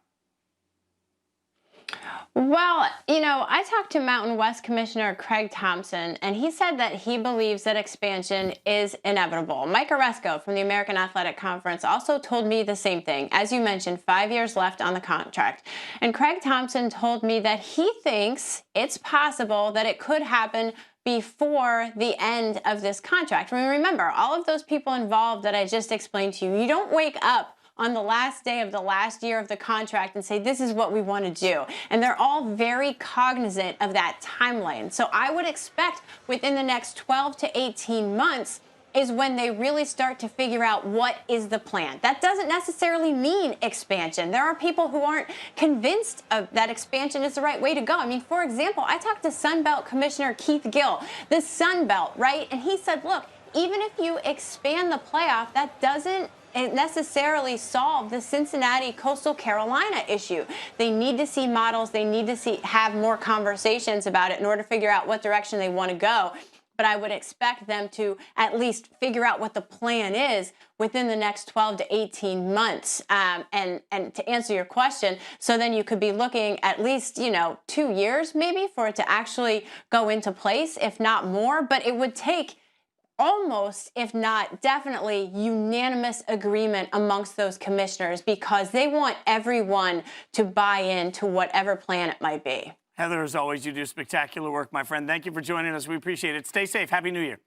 Well, you know, I talked to Mountain West Commissioner Craig Thompson, and he said that he believes that expansion is inevitable. Mike Oresco from the American Athletic Conference also told me the same thing. As you mentioned, 5 years left on the contract. And Craig Thompson told me that he thinks it's possible that it could happen before the end of this contract. I mean, remember, all of those people involved that I just explained to you, you don't wake up on the last day of the last year of the contract and say, this is what we want to do. And they're all very cognizant of that timeline. So I would expect within the next 12 to 18 months is when they really start to figure out what is the plan. That doesn't necessarily mean expansion. There are people who aren't convinced of that expansion is the right way to go. I mean, for example, I talked to Sunbelt Commissioner Keith Gill, the Sunbelt, right? And he said, look, even if you expand the playoff, that doesn't necessarily solve the Cincinnati Coastal Carolina issue. They need to see models. They need to have more conversations about it in order to figure out what direction they want to go. But I would expect them to at least figure out what the plan is within the next 12 to 18 months. And to answer your question, so then you could be looking at least, 2 years maybe for it to actually go into place, if not more. But it would take almost, if not definitely, unanimous agreement amongst those commissioners because they want everyone to buy into whatever plan it might be. Heather, as always, you do spectacular work, my friend. Thank you for joining us. We appreciate it. Stay safe. Happy New Year.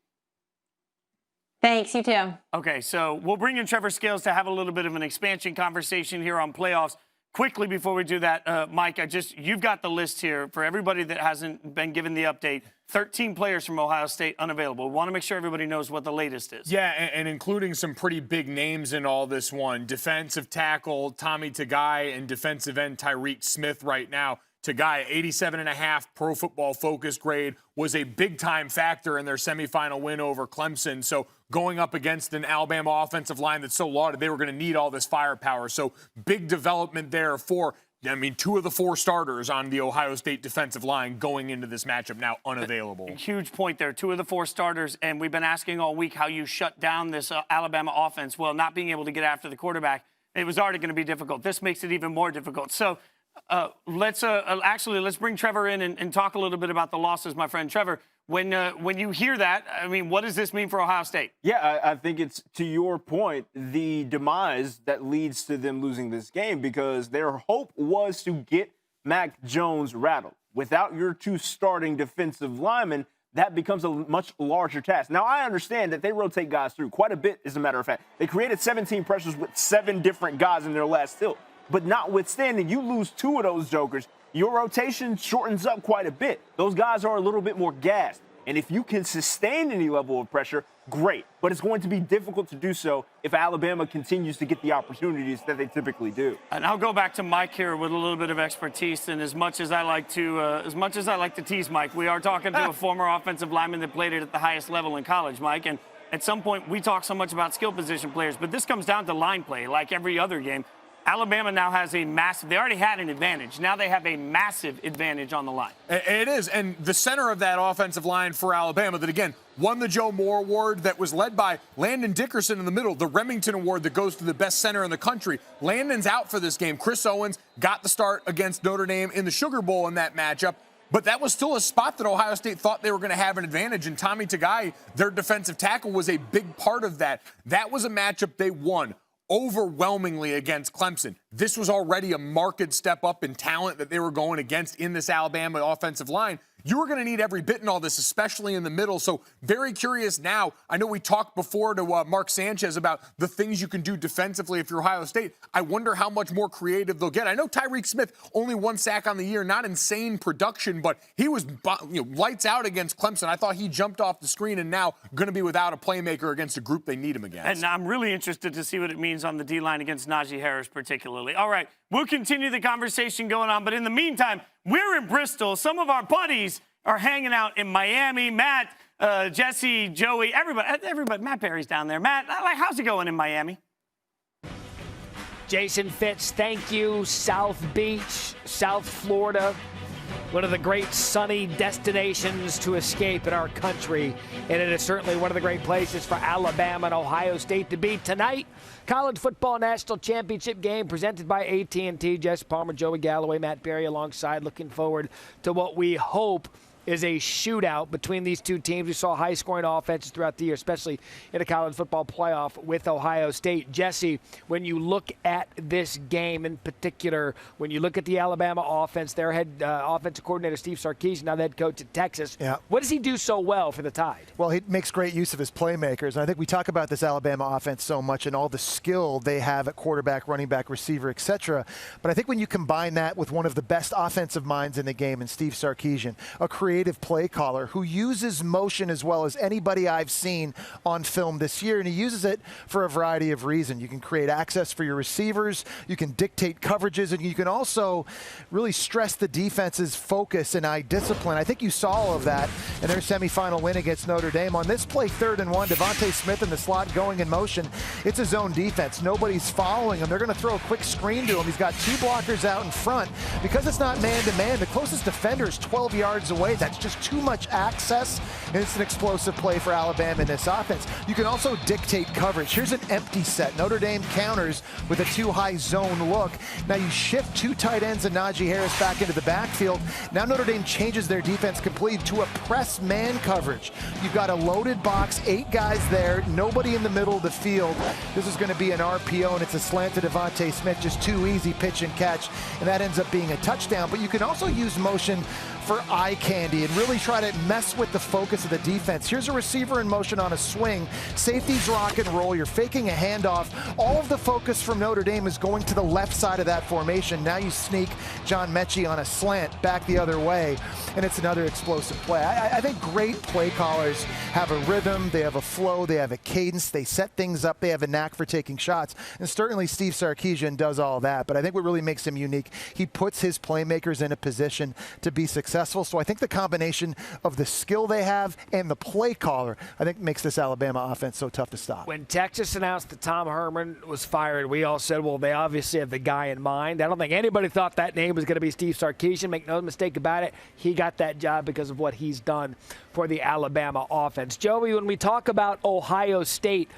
Thanks, you too. Okay, so we'll bring in Trevor Scales to have a little bit of an expansion conversation here on playoffs. Quickly before we do that, Mike, you've got the list here for everybody that hasn't been given the update. 13 players from Ohio State unavailable. We want to make sure everybody knows what the latest is. Yeah, and including some pretty big names in all this one. Defensive tackle Tommy Tagai and defensive end Tyreek Smith right now. Tagai, 87.5 Pro Football Focus grade, was a big-time factor in their semifinal win over Clemson. So going up against an Alabama offensive line that's so lauded, they were going to need all this firepower. So big development there for, 2 of the 4 starters on the Ohio State defensive line going into this matchup now unavailable. A huge point there. 2 of the 4 starters, and we've been asking all week how you shut down this Alabama offense. Well, not being able to get after the quarterback, it was already going to be difficult. This makes it even more difficult. So let's bring Trevor in and talk a little bit about the losses, my friend. Trevor, When you hear that, I mean, what does this mean for Ohio State? Yeah, I think it's, to your point, the demise that leads to them losing this game, because their hope was to get Mac Jones rattled. Without your 2 starting defensive linemen, that becomes a much larger task. Now, I understand that they rotate guys through quite a bit, as a matter of fact. They created 17 pressures with 7 different guys in their last tilt. But notwithstanding, you lose 2 of those jokers, your rotation shortens up quite a bit. Those guys are a little bit more gassed. And if you can sustain any level of pressure, great. But it's going to be difficult to do so if Alabama continues to get the opportunities that they typically do. And I'll go back to Mike here with a little bit of expertise. And as much as I like to tease Mike, we are talking to a former offensive lineman that played it at the highest level in college, Mike. And at some point, we talk so much about skill position players, but this comes down to line play, like every other game. Alabama now has a massive, they already had an advantage. Now they have a massive advantage on the line. It is. And the center of that offensive line for Alabama that, again, won the Joe Moore Award, that was led by Landon Dickerson in the middle, the Remington Award that goes to the best center in the country. Landon's out for this game. Chris Owens got the start against Notre Dame in the Sugar Bowl in that matchup. But that was still a spot that Ohio State thought they were going to have an advantage. And Tommy Tagai, their defensive tackle, was a big part of that. That was a matchup they won overwhelmingly against Clemson. This was already a marked step up in talent that they were going against in this Alabama offensive line. You were going to need every bit in all this, especially in the middle. So very curious now. I know we talked before to Mark Sanchez about the things you can do defensively if you're Ohio State. I wonder how much more creative they'll get. I know Tyreek Smith, only 1 sack on the year, not insane production, but he was lights out against Clemson. I thought he jumped off the screen, and now going to be without a playmaker against a group they need him against. And I'm really interested to see what it means on the D-line against Najee Harris particularly. All right, we'll continue the conversation going on, but in the meantime, we're in Bristol. Some of our buddies are hanging out in Miami. Matt, Jesse, Joey, everybody. Matt Perry's down there. Matt, how's it going in Miami? Jason Fitz, thank you. South Beach, South Florida, one of the great sunny destinations to escape in our country. And it is certainly one of the great places for Alabama and Ohio State to be tonight. College Football National Championship game presented by AT&T. Jess Palmer, Joey Galloway, Matt Perry alongside. Looking forward to what we hope is a shootout between these two teams. We saw high-scoring offenses throughout the year, especially in the college football playoff with Ohio State. Jesse, when you look at this game in particular, when you look at the Alabama offense, their head offensive coordinator Steve Sarkisian, now the head coach at Texas, what does he do so well for the Tide? Well, he makes great use of his playmakers. And I think we talk about this Alabama offense so much and all the skill they have at quarterback, running back, receiver, etc. But I think when you combine that with one of the best offensive minds in the game in Steve Sarkisian, a creative play caller who uses motion as well as anybody I've seen on film this year, and he uses it for a variety of reasons. You can create access for your receivers, you can dictate coverages, and you can also really stress the defense's focus and eye discipline. I think you saw all of that in their semifinal win against Notre Dame. On this play, 3rd and 1, Devontae Smith in the slot going in motion. It's a zone defense. Nobody's following him. They're going to throw a quick screen to him. He's got 2 blockers out in front. Because it's not man-to-man, the closest defender is 12 yards away. That's just too much access, and it's an explosive play for Alabama in this offense. You can also dictate coverage. Here's an empty set. Notre Dame counters with a too-high zone look. Now you shift 2 tight ends and Najee Harris back into the backfield. Now Notre Dame changes their defense completely to a press man coverage. You've got a loaded box, 8 guys there, nobody in the middle of the field. This is going to be an RPO, and it's a slant to Devontae Smith, just too easy, pitch and catch, and that ends up being a touchdown. But you can also use motion for eye candy and really try to mess with the focus of the defense. Here's a receiver in motion on a swing. Safeties rock and roll. You're faking a handoff. All of the focus from Notre Dame is going to the left side of that formation. Now you sneak John Mechie on a slant back the other way, and it's another explosive play. I think great play callers have a rhythm. They have a flow. They have a cadence. They set things up. They have a knack for taking shots. And certainly Steve Sarkisian does all that. But I think what really makes him unique, he puts his playmakers in a position to be successful. So I think the combination of the skill they have and the play caller, I think, makes this Alabama offense so tough to stop. When Texas announced that Tom Herman was fired, we all said, well, they obviously have the guy in mind. I don't think anybody thought that name was going to be Steve Sarkisian. Make no mistake about it. He got that job because of what he's done for the Alabama offense. Joey, when we talk about Ohio State,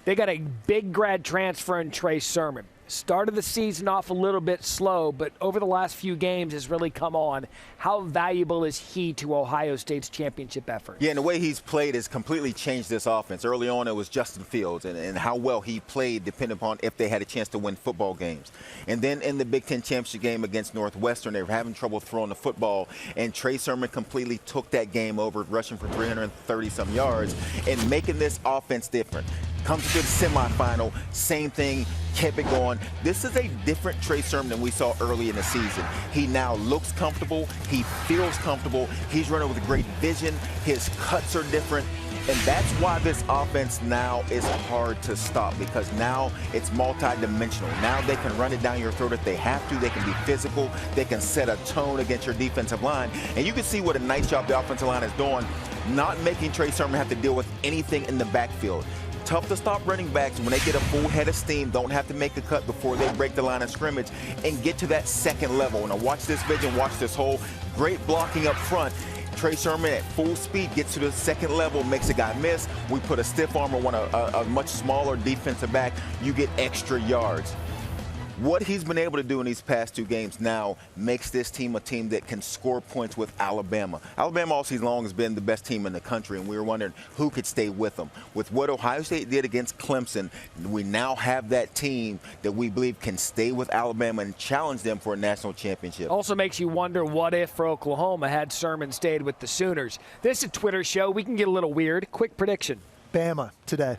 they got a big grad transfer in Trey Sermon. Started the season off a little bit slow, but over the last few games has really come on. How valuable is he to Ohio State's championship effort? Yeah, and the way he's played has completely changed this offense. Early on, it was Justin Fields and how well he played depending upon if they had a chance to win football games. And then in the Big Ten championship game against Northwestern, they were having trouble throwing the football, and Trey Sermon completely took that game over, rushing for 330-some yards and making this offense different. Comes to the semifinal, same thing, kept it going. This is a different Trey Sermon than we saw early in the season. He now looks comfortable. He feels comfortable. He's running with great vision. His cuts are different. And that's why this offense now is hard to stop, because now it's multi-dimensional. Now they can run it down your throat if they have to. They can be physical. They can set a tone against your defensive line. And you can see what a nice job the offensive line is doing, not making Trey Sermon have to deal with anything in the backfield. Tough to stop running backs when they get a full head of steam, don't have to make a cut before they break the line of scrimmage and get to that second level. Now watch this vision, watch this hole. Great blocking up front. Trey Sermon at full speed gets to the second level, makes a guy miss. We put a stiff arm on a much smaller defensive back. You get extra yards. What he's been able to do in these past two games now makes this team a team that can score points with Alabama. Alabama all season long has been the best team in the country, and we were wondering who could stay with them. With what Ohio State did against Clemson, we now have that team that we believe can stay with Alabama and challenge them for a national championship. Also makes you wonder what if for Oklahoma had Sermon stayed with the Sooners. This is a Twitter show. We can get a little weird. Quick prediction. Bama today.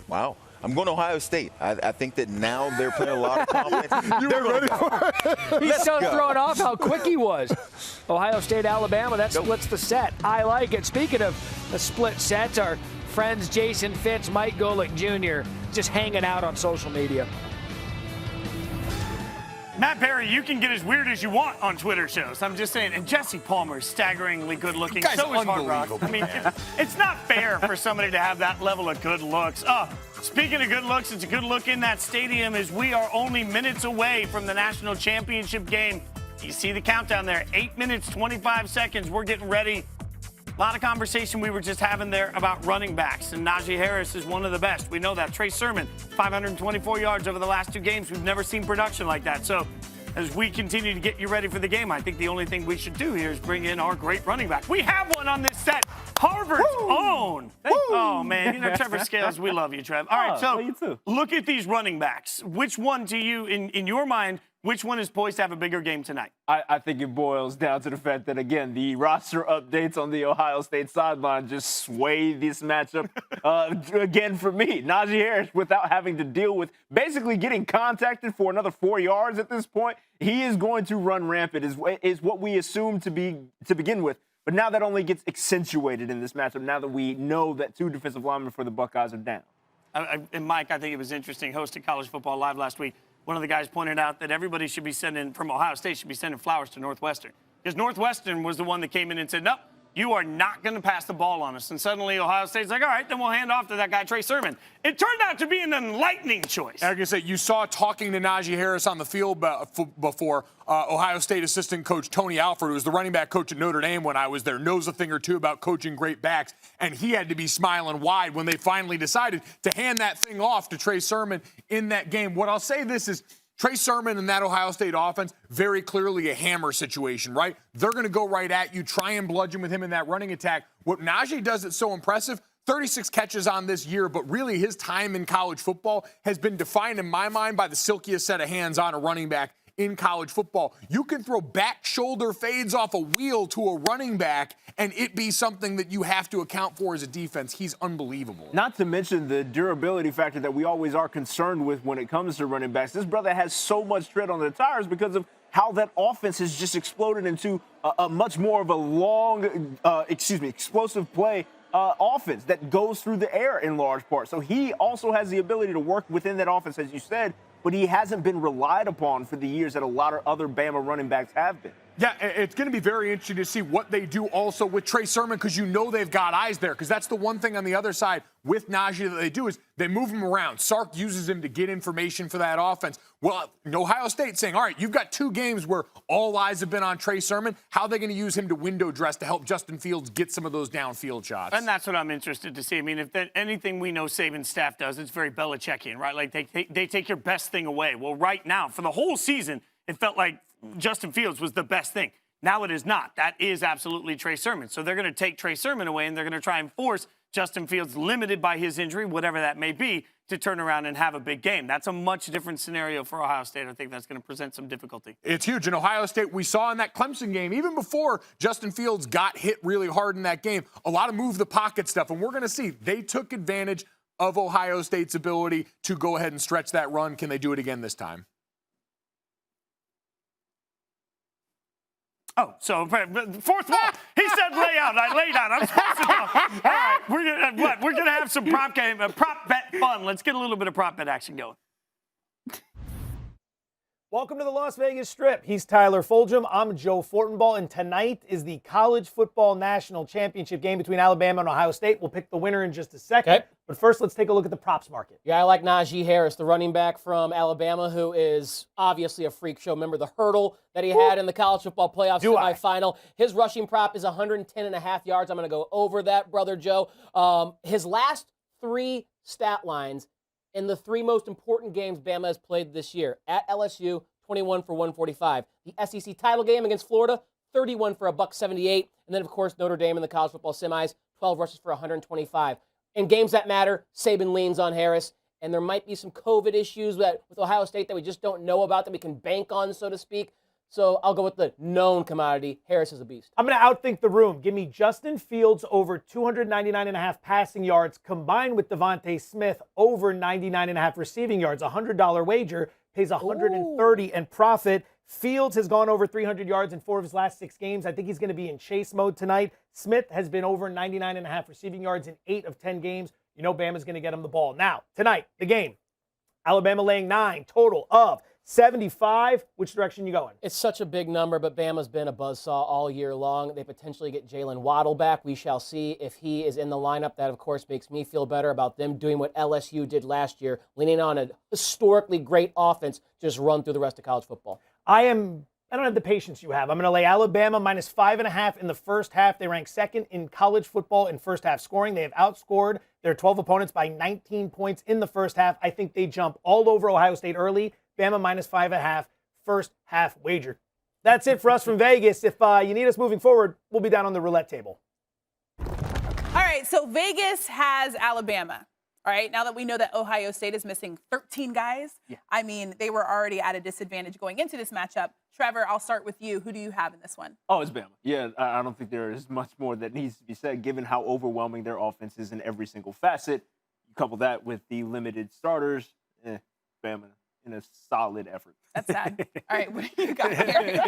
Wow. I'm going to Ohio State. I think that now they're playing a lot of confidence. They're ready for it. He's so thrown off how quick he was. Ohio State, Alabama, that splits the set. I like it. Speaking of the split sets, our friends Jason Fitz, Mike Golick Jr. just hanging out on social media. Matt Perry, you can get as weird as you want on Twitter shows. I'm just saying. And Jesse Palmer is staggeringly good looking. So is Hard Rock. I mean, it's not fair for somebody to have that level of good looks. Speaking of good looks, it's a good look in that stadium as we are only minutes away from the national championship game. You see the countdown there, 8 minutes, 25 seconds. We're getting ready. A lot of conversation we were just having there about running backs, and Najie Harris is one of the best. We know that. Trey Sermon, 524 yards over the last two games. We've never seen production like that. So as we continue to get you ready for the game, I think the only thing we should do here is bring in our great running back. We have one on this set, Harvard's own. Oh, man. You know, Trevor Scales, we love you, Trev. All right, so look at these running backs. Which one to you, in your mind, which one is poised to have a bigger game tonight? I think it boils down to the fact that, again, the roster updates on the Ohio State sideline just sway this matchup again for me. Najee Harris, without having to deal with basically getting contacted for another 4 yards at this point, he is going to run rampant, is what we assumed to begin with. But now that only gets accentuated in this matchup, now that we know that two defensive linemen for the Buckeyes are down. And Mike, I think it was interesting, hosted College Football Live last week. One of the guys pointed out that everybody should be sending, from Ohio State, should be sending flowers to Northwestern. Because Northwestern was the one that came in and said, nope, you are not going to pass the ball on us. And suddenly Ohio State's like, all right, then we'll hand off to that guy, Trey Sermon. It turned out to be an enlightening choice. Like I said, you saw talking to Najee Harris on the field before Ohio State assistant coach Tony Alford, who was the running back coach at Notre Dame when I was there, knows a thing or two about coaching great backs. And he had to be smiling wide when they finally decided to hand that thing off to Trey Sermon in that game. What I'll say this is, Trey Sermon and that Ohio State offense, very clearly a hammer situation, right? They're going to go right at you, try and bludgeon with him in that running attack. What Najee does that's so impressive, 36 catches on this year, but really his time in college football has been defined in my mind by the silkiest set of hands on a running back in college football. You can throw back shoulder fades off a wheel to a running back and it be something that you have to account for as a defense. He's unbelievable. Not to mention the durability factor that we always are concerned with when it comes to running backs. This brother has so much tread on the tires because of how that offense has just exploded into a much more of a long, explosive play offense that goes through the air in large part. So he also has the ability to work within that offense, as you said, but he hasn't been relied upon for the years that a lot of other Bama running backs have been. Yeah, it's going to be very interesting to see what they do also with Trey Sermon, because you know they've got eyes there, because that's the one thing on the other side with Najee that they do is they move him around. Sark uses him to get information for that offense. Well, Ohio State saying, all right, you've got 2 games where all eyes have been on Trey Sermon. How are they going to use him to window dress to help Justin Fields get some of those downfield shots? And that's what I'm interested to see. I mean, if anything we know Saban's staff does, it's very Belichickian, right? Like they take your best thing away. Well, right now, for the whole season, it felt like Justin Fields was the best thing. Now it is not. That is absolutely Trey Sermon. So they're going to take Trey Sermon away, and they're going to try and force Justin Fields, limited by his injury, whatever that may be, to turn around and have a big game. That's a much different scenario for Ohio State. I think that's going to present some difficulty. It's huge. In Ohio State, we saw in that Clemson game, even before Justin Fields got hit really hard in that game, a lot of move the pocket stuff. And we're going to see they took advantage of Ohio State's ability to go ahead and stretch that run. Can they do it again this time? Oh, so fourth wall. He said lay out. I laid out. I'm supposed to know. All right, we're gonna have some prop bet fun. Let's get a little bit of prop bet action going. Welcome to the Las Vegas Strip. He's Tyler Fulgham. I'm Joe Fortenbaugh, and tonight is the College Football National Championship game between Alabama and Ohio State. We'll pick the winner in just a second. Okay. But first, let's take a look at the props market. Yeah, I like Najee Harris, the running back from Alabama, who is obviously a freak show. Remember the hurdle that he had in the college football playoff semifinal? His rushing prop is 110.5 yards. I'm going to go over that, brother Joe. His last 3 stat lines in the 3 most important games Bama has played this year: at LSU, 21 for 145. The SEC title game against Florida, 31 for $178. And then, of course, Notre Dame in the college football semis, 12 rushes for 125. In games that matter, Saban leans on Harris. And there might be some COVID issues with Ohio State that we just don't know about that we can bank on, so to speak. So I'll go with the known commodity. Harris is a beast. I'm going to outthink the room. Give me Justin Fields over 299.5 passing yards combined with Devontae Smith over 99.5 receiving yards. A $100 wager pays 130 and profit. Fields has gone over 300 yards in 4 of his last 6 games. I think he's going to be in chase mode tonight. Smith has been over 99.5 receiving yards in 8 of 10 games. You know Bama's going to get him the ball. Now, tonight, the game. Alabama laying 9, total of 75. Which direction you going? It's such a big number, but Bama's been a buzzsaw all year long. They potentially get Jalen Waddle back. We shall see if he is in the lineup. That, of course, makes me feel better about them doing what LSU did last year, leaning on a historically great offense, just run through the rest of college football. I don't have the patience you have. I'm going to lay Alabama minus 5.5 in the first half. They rank second in college football in first half scoring. They have outscored their 12 opponents by 19 points in the first half. I think they jump all over Ohio State early. Bama minus 5.5, first half wager. That's it for us from Vegas. If you need us moving forward, we'll be down on the roulette table. All right, so Vegas has Alabama. All right, now that we know that Ohio State is missing 13 guys, I mean, they were already at a disadvantage going into this matchup. Trevor, I'll start with you. Who do you have in this one? Oh, it's Bama. Yeah, I don't think there is much more that needs to be said, given how overwhelming their offense is in every single facet. You couple that with the limited starters, Bama in a solid effort. That's sad. All right, what do you got here?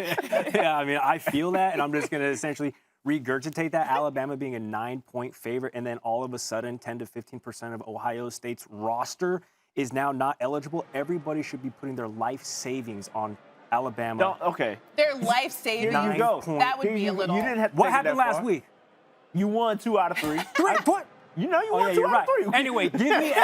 Yeah, I mean, I feel that, and I'm just going to essentially regurgitate that. Alabama being a 9-point favorite, and then all of a sudden 10 to 15% of Ohio State's roster is now not eligible. Everybody should be putting their life savings on Alabama. Okay. Their life savings. Here you go. That would be a little. You didn't have to What take it happened that last far. week? You won 2 out of 3. What? You know you won 2 out of 3. Anyway, give me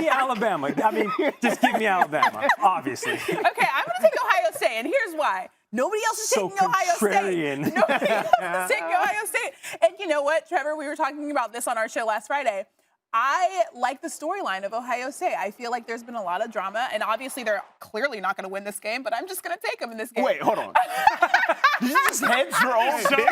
Alabama. I mean, just give me Alabama, obviously. Okay, I'm going to take Ohio State, and here's why. Nobody else is taking Ohio State. Nobody else is taking Ohio State. And you know what, Trevor? We were talking about this on our show last Friday. I like the storyline of Ohio State. I feel like there's been a lot of drama, and obviously they're clearly not going to win this game, but I'm just going to take them in this game. Wait, hold on. Did you just hedge your own pick?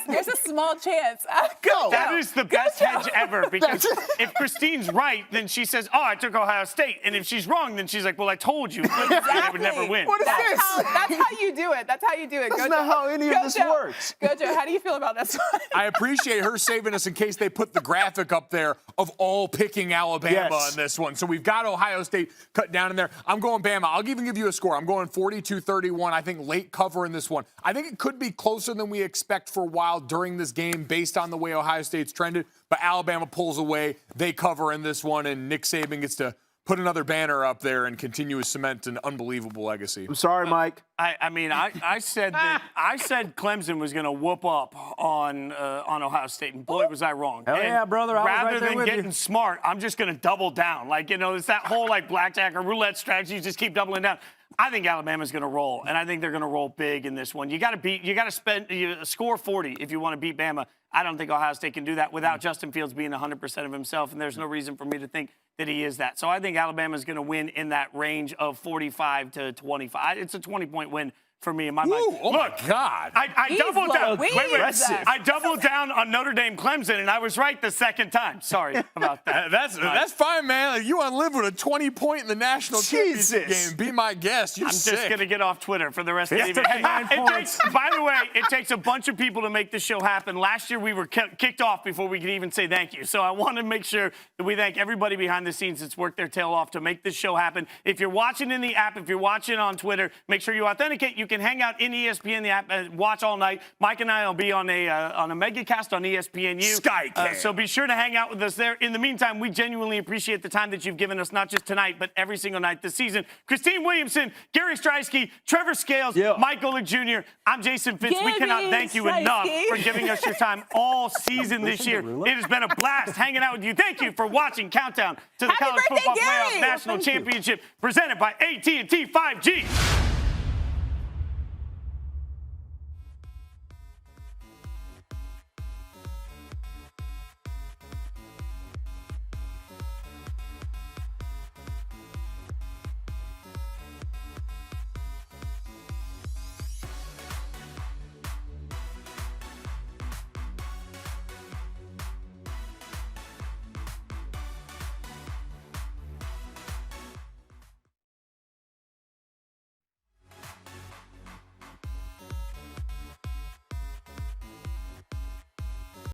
There's a small chance. That is the best hedge ever, because if Christine's right, then she says, oh, I took Ohio State. And if she's wrong, then she's like, well, I told you. Exactly. They would never win. What is this? That's how you do it. That's how you do it. That's not how any of this works. Gojo, how do you feel about this one? I appreciate her saving us in case they put the graphic up there of all picking Alabama in this one. So we've got Ohio State cut down in there. I'm going Bama. I'll even give you a score. I'm going 42-31. I think late cover in this one. I think it could be closer than we expect for a while during this game based on the way Ohio State's trended. But Alabama pulls away. They cover in this one, and Nick Saban gets to put another banner up there and continue to cement an unbelievable legacy. I'm sorry, Mike. I said Clemson was going to whoop up on Ohio State, and boy, was I wrong. Hell yeah, brother. I was Rather right there than with getting you. smart, I'm just going to double down. Like, it's that whole blackjack or roulette strategy. You just keep doubling down. I think Alabama's going to roll, and I think they're going to roll big in this one. You got to score 40 if you want to beat Bama. I don't think Ohio State can do that without Justin Fields being 100% of himself, and there's no reason for me to think that he is that. So I think Alabama's going to win in that range of 45 to 25. It's a 20-point win for me in my mind. Oh, Look, my God. I doubled down. Wait. Impressive. I doubled down on Notre Dame Clemson, and I was right the second time. Sorry about that. That's fine, man. Like, you want to live with a 20-point in the national championship game. Be my guest. You're sick. I'm just going to get off Twitter for the rest of the evening. By the way, it takes a bunch of people to make this show happen. Last year, we were kicked off before we could even say thank you. So I want to make sure that we thank everybody behind the scenes that's worked their tail off to make this show happen. If you're watching in the app, if you're watching on Twitter, make sure you authenticate. You can hang out in ESPN, the app, watch all night. Mike and I will be on a megacast on ESPNU. Skycam. So be sure to hang out with us there. In the meantime, we genuinely appreciate the time that you've given us, not just tonight, but every single night this season. Christine Williamson, Gary Streisky, Trevor Scales, Mike Golick Jr., I'm Jason Fitz. We cannot thank you enough for giving us your time all season this year. It has been a blast hanging out with you. Thank you for watching Countdown to the College Football Playoff National Championship presented by AT&T 5G.